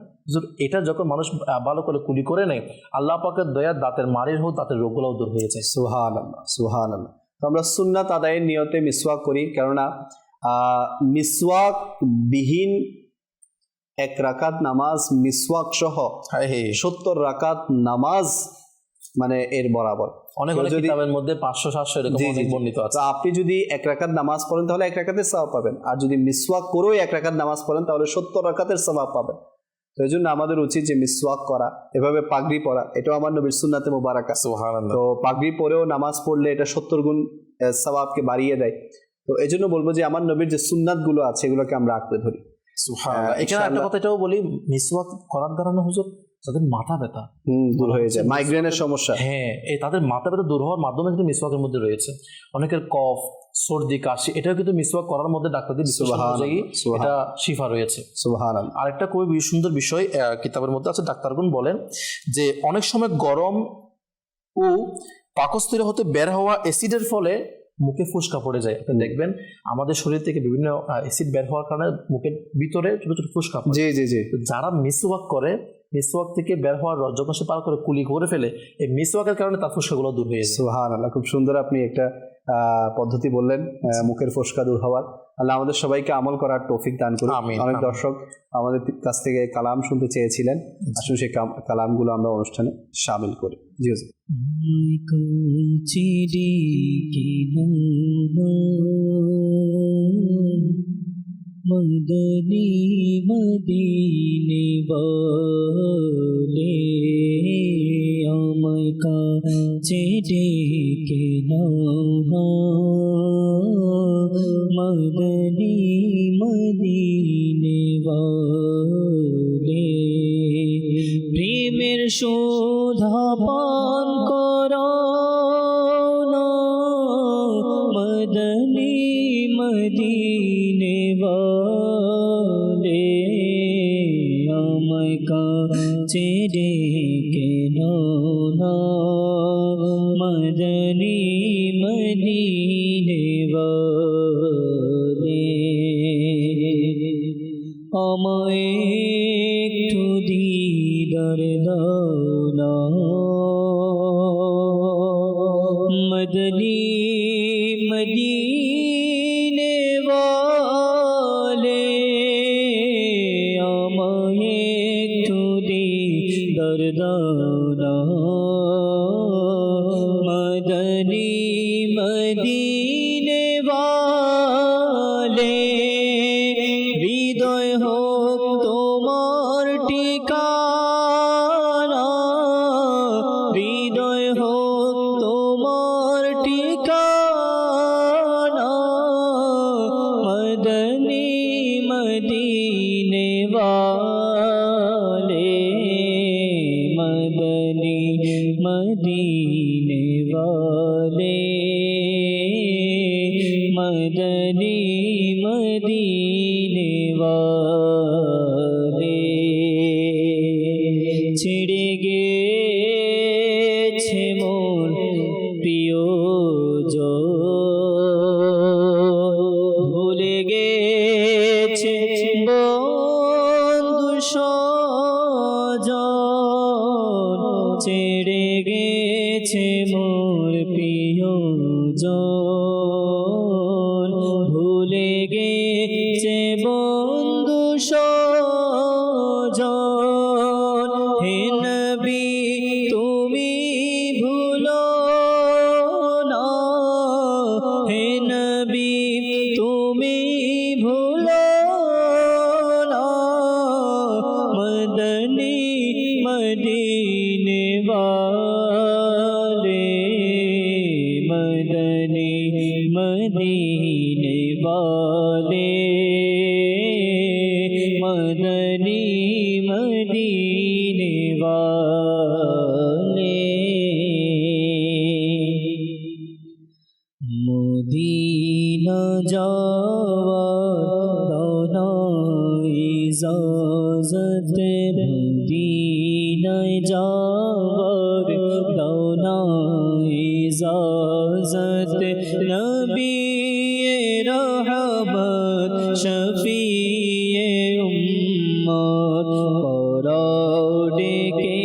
S3: এটা যখন মানুষ ভালো করে কুলি করে নেয়, আল্লাহ পাকের দয়া দাঁতের মাড়ির হোক, দাঁতের রোগগুলোও দূর হয়ে যায়।
S2: সুবহানাল্লাহ, সুবহানাল্লাহ। তো আমরা সুন্নাত আদায়ের নিয়তে মিসওয়াক করি, কেননা মিসওয়াক বিহীন 1 রাকাত নামাজ মিসওয়াক সহ 70 রাকাত নামাজ মানে এর বরাবর।
S3: অনেক কিতাবের মধ্যে 500-700 এরকম অনেক বর্ণিত আছে।
S2: আপনি যদি 1 রাকাত নামাজ পড়েন তাহলে 1 রাকাতের সওয়াব পাবেন, আর যদি মিসওয়াক করেও 1 রাকাত নামাজ পড়েন তাহলে 70 রাকাতের সওয়াব পাবেন। তো এই জন্য আমাদের উচিত যে মিসওয়াক করা, এভাবে পাগড়ি পরা, এটাও আমার নবীর সুন্নাতে মুবারাকা। সুবহানাল্লাহ। তো পাগড়ি পরেও নামাজ পড়লে এটা 70 গুণ সওয়াবকে বাড়িয়ে দেয়। তো এই জন্য বলবো যে আমার নবীর যে সুন্নাতগুলো আছে এগুলোকে আমরা আঁকড়ে ধরি।
S3: সুবহানাল্লাহ। এখানে একটা কথা এটাও বলি, মিসওয়াক করার দ্বারা না হুজুর যাদের মাথা ব্যথা
S2: দূর হয়ে যায়, মাইগ্রেনের সমস্যা,
S3: হ্যাঁ এই তাদের মাথা ব্যথা দূর হওয়ার মাধ্যমে কিন্তু মিসওয়াকের মধ্যে রয়েছে। অনেকের কফ, সর্দি, কাশি, এটাও কিন্তু মিসওয়াক করার মধ্যে ডাক্তারদের বিশ্লেষণ অনুযায়ী এটা শিফা রয়েছে।
S2: সুবহানাল্লাহ।
S3: আরেকটা খুবই সুন্দর বিষয় কিতাবের মধ্যে আছে, ডাক্তারগণ বলেন যে অনেক সময় গরম ও পাকস্থলী হতে বের হওয়া অ্যাসিডের ফলে মুখে ফুসকা পড়ে যায়। আপনি দেখবেন আমাদের শরীর থেকে বিভিন্ন অ্যাসিড বের হওয়ার কারণে মুখের ভিতরে ছোট ছোট ফুসকা পড়ে।
S2: জি জি জি।
S3: যারা মিসওয়াক করে, মিসওয়াক থেকে বের হওয়ার রস যখন সে পার করে কুলি করে ফেলে, এই মিসওয়াকের কারণে তার ফুসকাগুলো দূর হয়ে যায়।
S2: সুবহানাল্লাহ, খুব সুন্দর আপনি একটা পদ্ধতি বললেন মুখের ফোসকা দূর হওয়ার। আল্লাহ আমাদের সবাইকে আমল করার তৌফিক দান করুন। অনেক দর্শক আমাদের কাছ থেকে কালাম শুনতে চেয়েছিলেন, আসলে সেই কালামগুলো আমরা অনুষ্ঠানে শামিল করি। জি হুজুর।
S1: মদনী মদিনে বলে আমায় কাছে ডেকে নাও, মদনী মদিনে বলে প্রেমের শোধা পান করো না, মদনী মদিনে বলে আমায় কাছে ডেকে নাও, মদনী মদিনে বলে আমায় একটু দিদার দাও না, মদনী মদিনে বলে আমায় একটু দিদার দাও না, মদনী মদিনে বলে হৃদয় হোক তোমার ঠিকানা, হৃদয় হোক তোমার ঠিকানা, মদনী মদিনে বলে, মদনী মদিনে বলে, মদনী মদিনে বলে ছেড়ে গেছে মোর প্রিয়জন, ভুলে গেছে বন্ধু স্বজন, ছেড়ে গেছে মোর প্রিয়জন, ভুলে গেছে বন্ধু স্বজন, হে নবী তুমি ভুলো না, হে নবী তুমি ভুলো না, মদনী মদিনে বলে, মদনী মদিনে বলে, মদনী মদিনে বলে মদিনা যাওয়ার দাও ইজাজত, মদিনায় যাওয়ার দাও ইজাজত, নবী রহমত শফিয়ে উম্মত পরাও ডেকে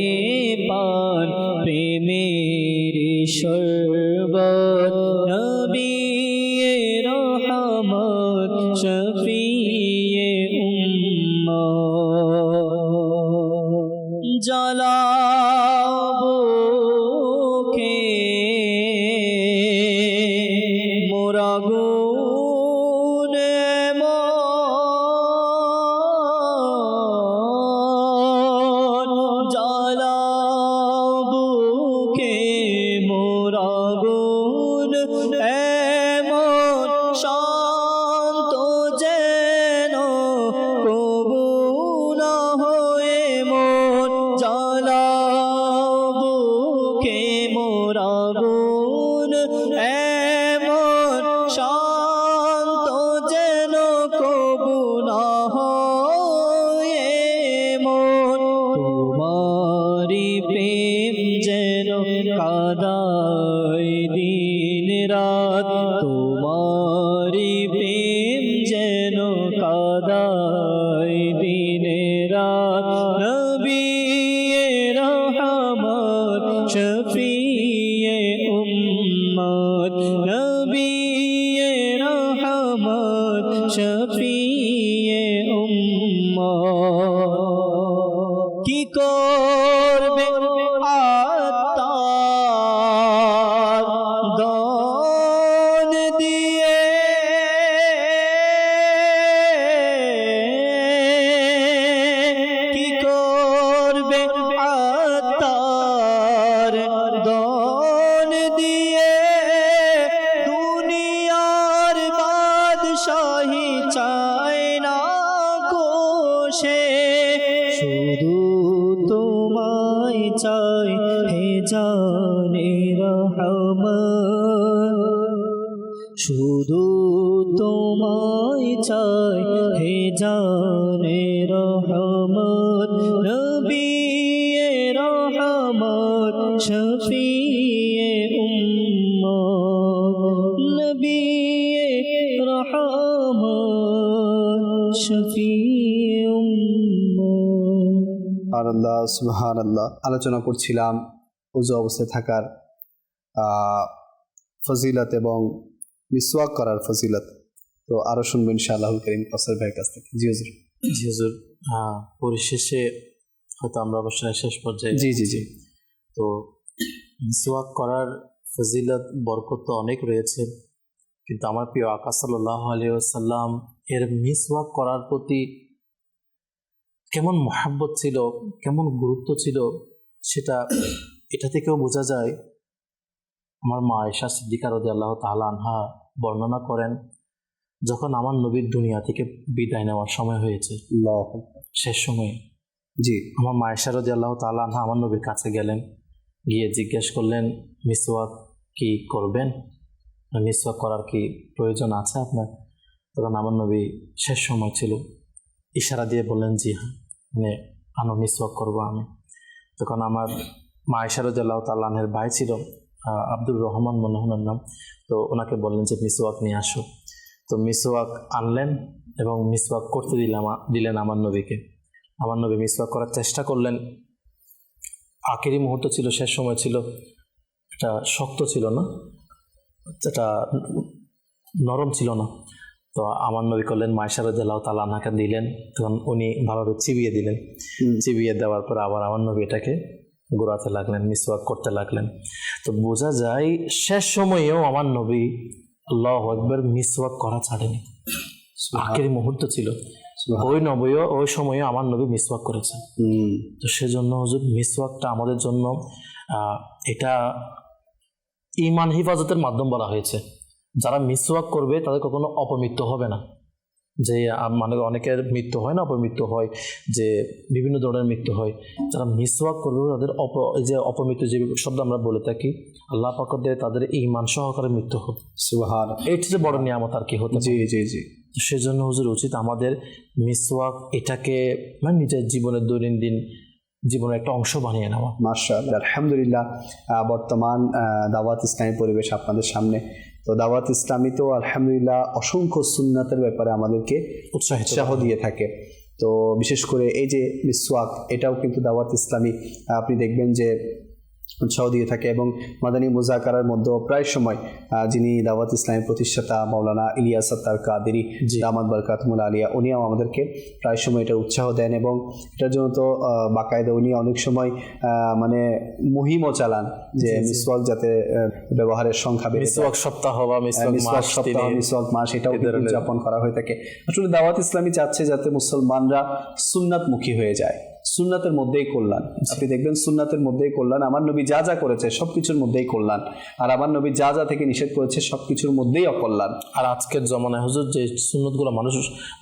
S1: পান প্রেমের শরবত, নবী রহমত শফিয়ে উম্মত জ্বালাবো মোরা কি করবে আত্মার দান দিয়ে, কি করবে আত্মার দান দিয়ে, দুনিয়ার বাদশাহী চায় না কোষে, শুধু তোমায় চাই হে জানে রহমান, শুধু তোমায় চাই হে জানে রহমান, নবিয়ে রহমান শফিয়ে উম্মত, নবিয়ে রহমান শফিয়ে উম্মত।
S2: আল্লাহ সুবহানাল্লাহ। আলোচনা করছিলাম ওযু অবস্থায় থাকার ফজিলত এবং মিসওয়াক করার ফজিলত। তো আরো শুনবেন ইনশাআল্লাহুল কারীম কাউসার ভাইয়ের কাছ থেকে। জি হুজুর।
S3: জি হুজুর, পরিশেষে হয়তো আমরা অবশ্যই শেষ পর্যায়ে,
S2: জি জি জি।
S3: তো মিসওয়াক করার ফজিলত বরকত তো অনেক রয়েছে, কিন্তু আমার প্রিয় আকা সাল্লাল্লাহু আলাইহি ওয়াসাল্লাম এর মিসওয়াক করার প্রতি কেমন মহাব্বত ছিল, কেমন গুরুত্ব ছিল, সেটা এটা থেকেও বোঝা যায়। আমার মা আয়েশা সিদ্দিকা রাদিয়াল্লাহু তাআলা আনহা বর্ণনা করেন, যখন আমার নবীর দুনিয়া থেকে বিদায় নেওয়ার সময় হয়েছে, শেষ সময়ে,
S2: জি,
S3: আমার মা আয়েশা রাদিয়াল্লাহু তাআলা আনহা আমার নবীর কাছে গেলেন, গিয়ে জিজ্ঞেস করলেন, মিসওয়াক কি করবেন, মিসওয়াক করার কি প্রয়োজন আছে আপনার? তখন আমার নবী, শেষ সময় ছিল, ইশারা দিয়ে বললেন জি হ্যাঁ, মানে আনো মিসওয়াক করবো আমি। তখন আমার মা আয়েশা রাদিয়াল্লাহু তাআলা আনহার ভাই ছিল আব্দুর রহমান মনে হয় ওনার নাম, তো ওনাকে বললেন যে মিসওয়াক নিয়ে আসো। তো মিসওয়াক আনলেন এবং মিসওয়াক করতে দিলেন আমার নবীকে। আমার নবী মিসওয়াক করার চেষ্টা করলেন, আখেরি মুহূর্ত ছিল, শেষ সময় ছিল, এটা শক্ত ছিল না, এটা নরম ছিল না। তো আমার নবী করলেন, মা আয়েশা রাদিয়াল্লাহু তাআলা আনহাকে দিলেন, তখন উনি ভালোভাবে চিবিয়ে দিলেন। চিবিয়ে দেওয়ার পর আবার আমার নবী এটাকে ঘোরাতে লাগলেন, মিসওয়াক করতে লাগলেন। তো বোঝা যায় শেষ সময়েও আমার নবী আল্লাহু আকবার মিসওয়াক করা ছাড়েনি। আখেরি মুহূর্ত ছিল, ওই সময়ে আমার নবী মিসওয়াক করেছেন। তো সেজন্য হুজুর মিসওয়াকটা আমাদের জন্য এটা ঈমান হিফাজতের মাধ্যম বলা হয়েছে। যারা মিসওয়াক করবে তাদের কখনো অপমৃত্যু হবে না। যে মানে অনেকের মৃত্যু হয় না, অপমৃত্যু হয়, যে বিভিন্ন ধরনের মৃত্যু হয়। যারা মিসওয়াক করবে তাদের যে অপমৃত্যু যে শব্দ আমরা বলে থাকি, আল্লাহ পাক দিয়ে তাদের ঈমান সহকারে মৃত্যু হবে।
S2: সুবহান,
S3: এইটা যে বড় নিয়ামত আর কি হতে।
S2: জি জি জি।
S3: তো সেজন্য হুজুর উচিত আমাদের মিসওয়াক এটাকে মানে নিজের জীবনের দৈনন্দিন জীবনের একটা অংশ বানিয়ে নেওয়া।
S2: মাশাআল্লাহ, আলহামদুলিল্লাহ। বর্তমান দাওয়াত ইসলামী পরিবেশ আপনাদের সামনে, তো দাওয়াত ইসলামী তো আলহামদুলিল্লাহ অসংখ্য সুন্নাতের ব্যাপারে আমাদেরকে উৎসাহ দিয়ে থাকে। তো বিশেষ করে এই যে মিসওয়াক, এটাও কিন্তু দাওয়াত ইসলামী আপনি দেখবেন যে উৎসাহ দিয়ে থাকে। এবং মাদানী মুজাকারার মধ্যে প্রায় সময় যিনি দাওয়াত ইসলামের প্রতিষ্ঠাতা মাওলানা ইলিয়াস আত্তার কাদেরী দামাত বারকাতুল আলিয়া, উনিও আমাদেরকে প্রায় সময় এটা উৎসাহ দেন এবং এটার জন্য তো বাকায়দা উনি অনেক সময় মানে মুহিমও চালান যে মিসওয়াক যাতে ব্যবহারের সংখ্যা বেড়ে,
S3: মিসওয়াক সপ্তাহ বা মিসওয়াক সপ্তাহ,
S2: মিসওয়াক মাস, এটাও উদযাপন করা হয়ে থাকে। আসলে দাওয়াত ইসলামী চাচ্ছে যাতে মুসলমানরা সুন্নাতমুখী হয়ে যায়, সুন্নাতের মধ্যেই কল্যাণ। আপনি দেখবেন সুন্নাতের মধ্যেই কল্যাণ। আমার নবী যা যা করেছে সবকিছুর মধ্যেই কল্যাণ, আর আমার নবী যা যা থেকে নিষেধ করেছে সবকিছুর মধ্যেই অকল্যাণ।
S3: আর আজকের জমানায় হুজুর যে সুন্নতগুলো মানুষ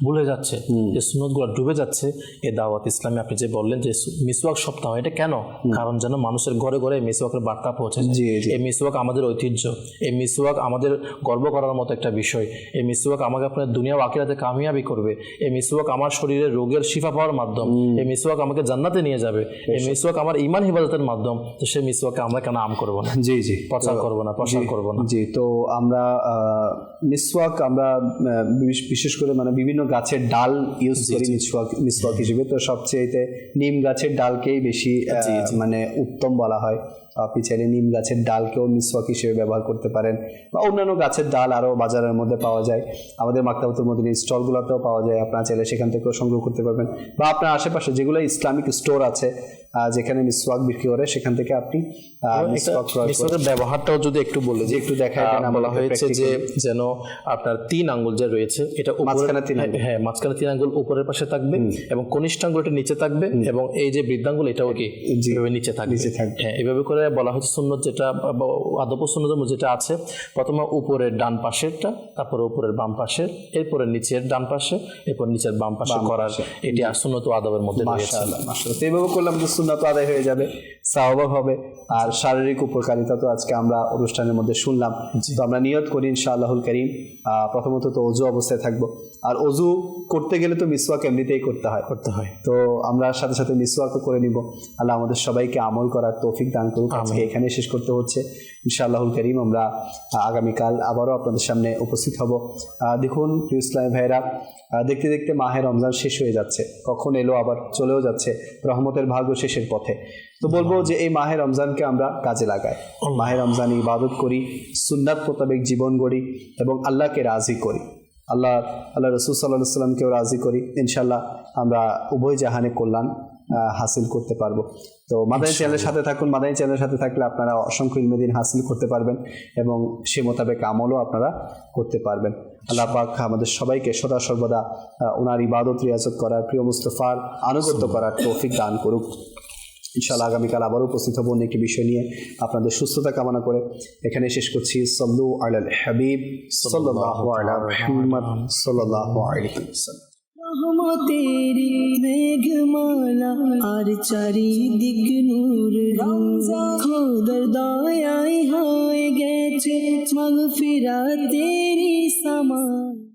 S3: ভুলে যাচ্ছে, যে সুন্নতগুলো ডুবে যাচ্ছে, এ দাওয়াত ইসলামে আপনি যে বললেন যে মিসওয়াক সপ্তাহ, এটা কেন? কারণ যেন মানুষের ঘরে ঘরে মিসওয়াকের বার্তা পৌঁছে যায়। এই মিসওয়াক আমাদের ঐতিহ্য, এই মিসওয়াক আমাদের গর্ব করার মতো একটা বিষয়। এই মিসওয়াক আমাকে আপনার দুনিয়া ও আখিরাতে কামিয়াবি করবে। এই মিসওয়াক আমার শরীরের রোগের শিফা পাওয়ার মাধ্যম। এই মিসওয়াক আমাকে জান্নাতে নিয়ে যাবে। এই মিসওয়াক আমার ঈমান হিফাজতের মাধ্যম। তো সেই মিসওয়াককে আমরা কেন আম করব না?
S2: জি জি,
S3: প্রচার করব না, প্রসার করব না?
S2: জি, তো আমরা মিসওয়াক আমরা বিশেষ করে মানে বিভিন্ন গাছের ডাল ইউজ করি মিসওয়াক হিসেবে। তো সবচেয়ে নিম গাছের ডালকেই বেশি মানে উত্তম বলা হয়। আপনি চাইলে নিম গাছের ডালকেও মিসওয়াক হিসেবে ব্যবহার করতে পারেন, বা অন্যান্য গাছের ডাল আরও বাজারের মধ্যে পাওয়া যায়, আমাদের মাকতাবাতুল মদিনা স্টলগুলোতেও পাওয়া যায়, আপনারা চাইলে সেখান থেকেও সংগ্রহ করতে পারবেন, বা আপনার আশেপাশে যেগুলো ইসলামিক স্টোর আছে যেখানে মিসওয়াক বিক্রি করে সেখান থেকে আপনি মিসওয়াক ক্রয় করে।
S3: মিসওয়াকের ব্যবহারটাও যদি একটু বলে যে
S2: একটু দেখাই দেন।
S3: বলা হয়েছে যে যেন আপনার 3 আঙ্গুল যে রয়েছে এটা
S2: মাঝখানে 3 আঙ্গুল,
S3: হ্যাঁ মাঝখানে 3 আঙ্গুল উপরের পাশে থাকবে এবং কনিষ্ঠ আঙ্গুলটা নিচে থাকবে এবং এই যে বৃদ্ধাঙ্গুল এটাও কি এভাবে নিচে থাকবে। হ্যাঁ, এভাবে করে বলা হচ্ছে সুন্নত যেটা আদব সুন্নত যেটা আছে, প্রথমে উপরের ডান পাশেরটা, তারপরে উপরের বাম পাশের, এরপরে নিচের ডান পাশে, এরপর নিচের বাম পাশে করার, এটি সুন্নত ও আদবের মধ্যে রয়েছে।
S2: মাশাআল্লাহ মাশাআল্লাহ। তো এইভাবে করলে আমাদের সুন্নাত আদায় হয়ে যাবে, সওয়াব হবে, আর শারীরিক উপকারিতা তো আজকে আমরা অনুষ্ঠানের মধ্যে শুনলাম। তো আমরা নিয়ত করি ইনশাআল্লাহুল কারীম প্রথমত তো অজু অবস্থায় থাকবো, আর অজু করতে গেলে তো মিসওয়াক এমনিতেই করতে হয়, তো আমরা সাথে সাথে মিসওয়াকও করে নিব। আল্লাহ আমাদের সবাইকে আমল করার তৌফিক দান করুক। আজকে এখানে শেষ করতে হচ্ছে ইনশাআল্লাহুল কারীম। আমরা আগামীকাল আবারও আপনাদের সামনে উপস্থিত হব। দেখুন প্রিয় ইসলামী ভাইরা, দেখতে দেখতে মাহে রমজান শেষ হয়ে যাচ্ছে, কখন এলো আবার চলেও যাচ্ছে, রহমতের ভাগ্য শেষের পথে। তো বলবো যে এই মাহে রমজানকে আমরা কাজে লাগাই, মাহে রমজান ইবাদত করি, সুন্নাত মোতাবেক জীবন গড়ি এবং আল্লাহকে রাজি করি, আল্লাহ রসুল সাল্লাল্লাহু আলাইহি ওয়াসাল্লামকেও রাজি করি। ইনশাআল্লাহ আমরা উভয় জাহানে কল্যাণ হাসিল করতে পারবো। তো মাদানী চ্যানেলের সাথে থাকুন, মাদানী চ্যানেলের সাথে থাকলে আপনারা অসংখ্য ইলমে হাসিল করতে পারবেন এবং সে মোতাবেক আমলও আপনারা করতে পারবেন। আল্লাহ পাক আমাদের সবাইকে সদা সর্বদা ওনার ইবাদত রিয়াজত করার, প্রিয় মুস্তাফার আনুগত্য করার তৌফিক দান করুক। ইনশাআল্লাহ আগামীকাল আবারও উপস্থিত হব অন্য একটি বিষয় নিয়ে। আপনাদের সুস্থতা কামনা করে এখানে শেষ করছি। সাল্লু আলাল হাবিব সাল্লাল্লাহু আলা মুহাম্মদ সাল্লাল্লাহু আলাইহি ওয়াসাল্লাম।
S1: রহমতেরি মেঘমালা আর চারিদিক নূর রমজান, খোদার দয়ায় হয়ে গেছে মাগফিরাতেরি সামান।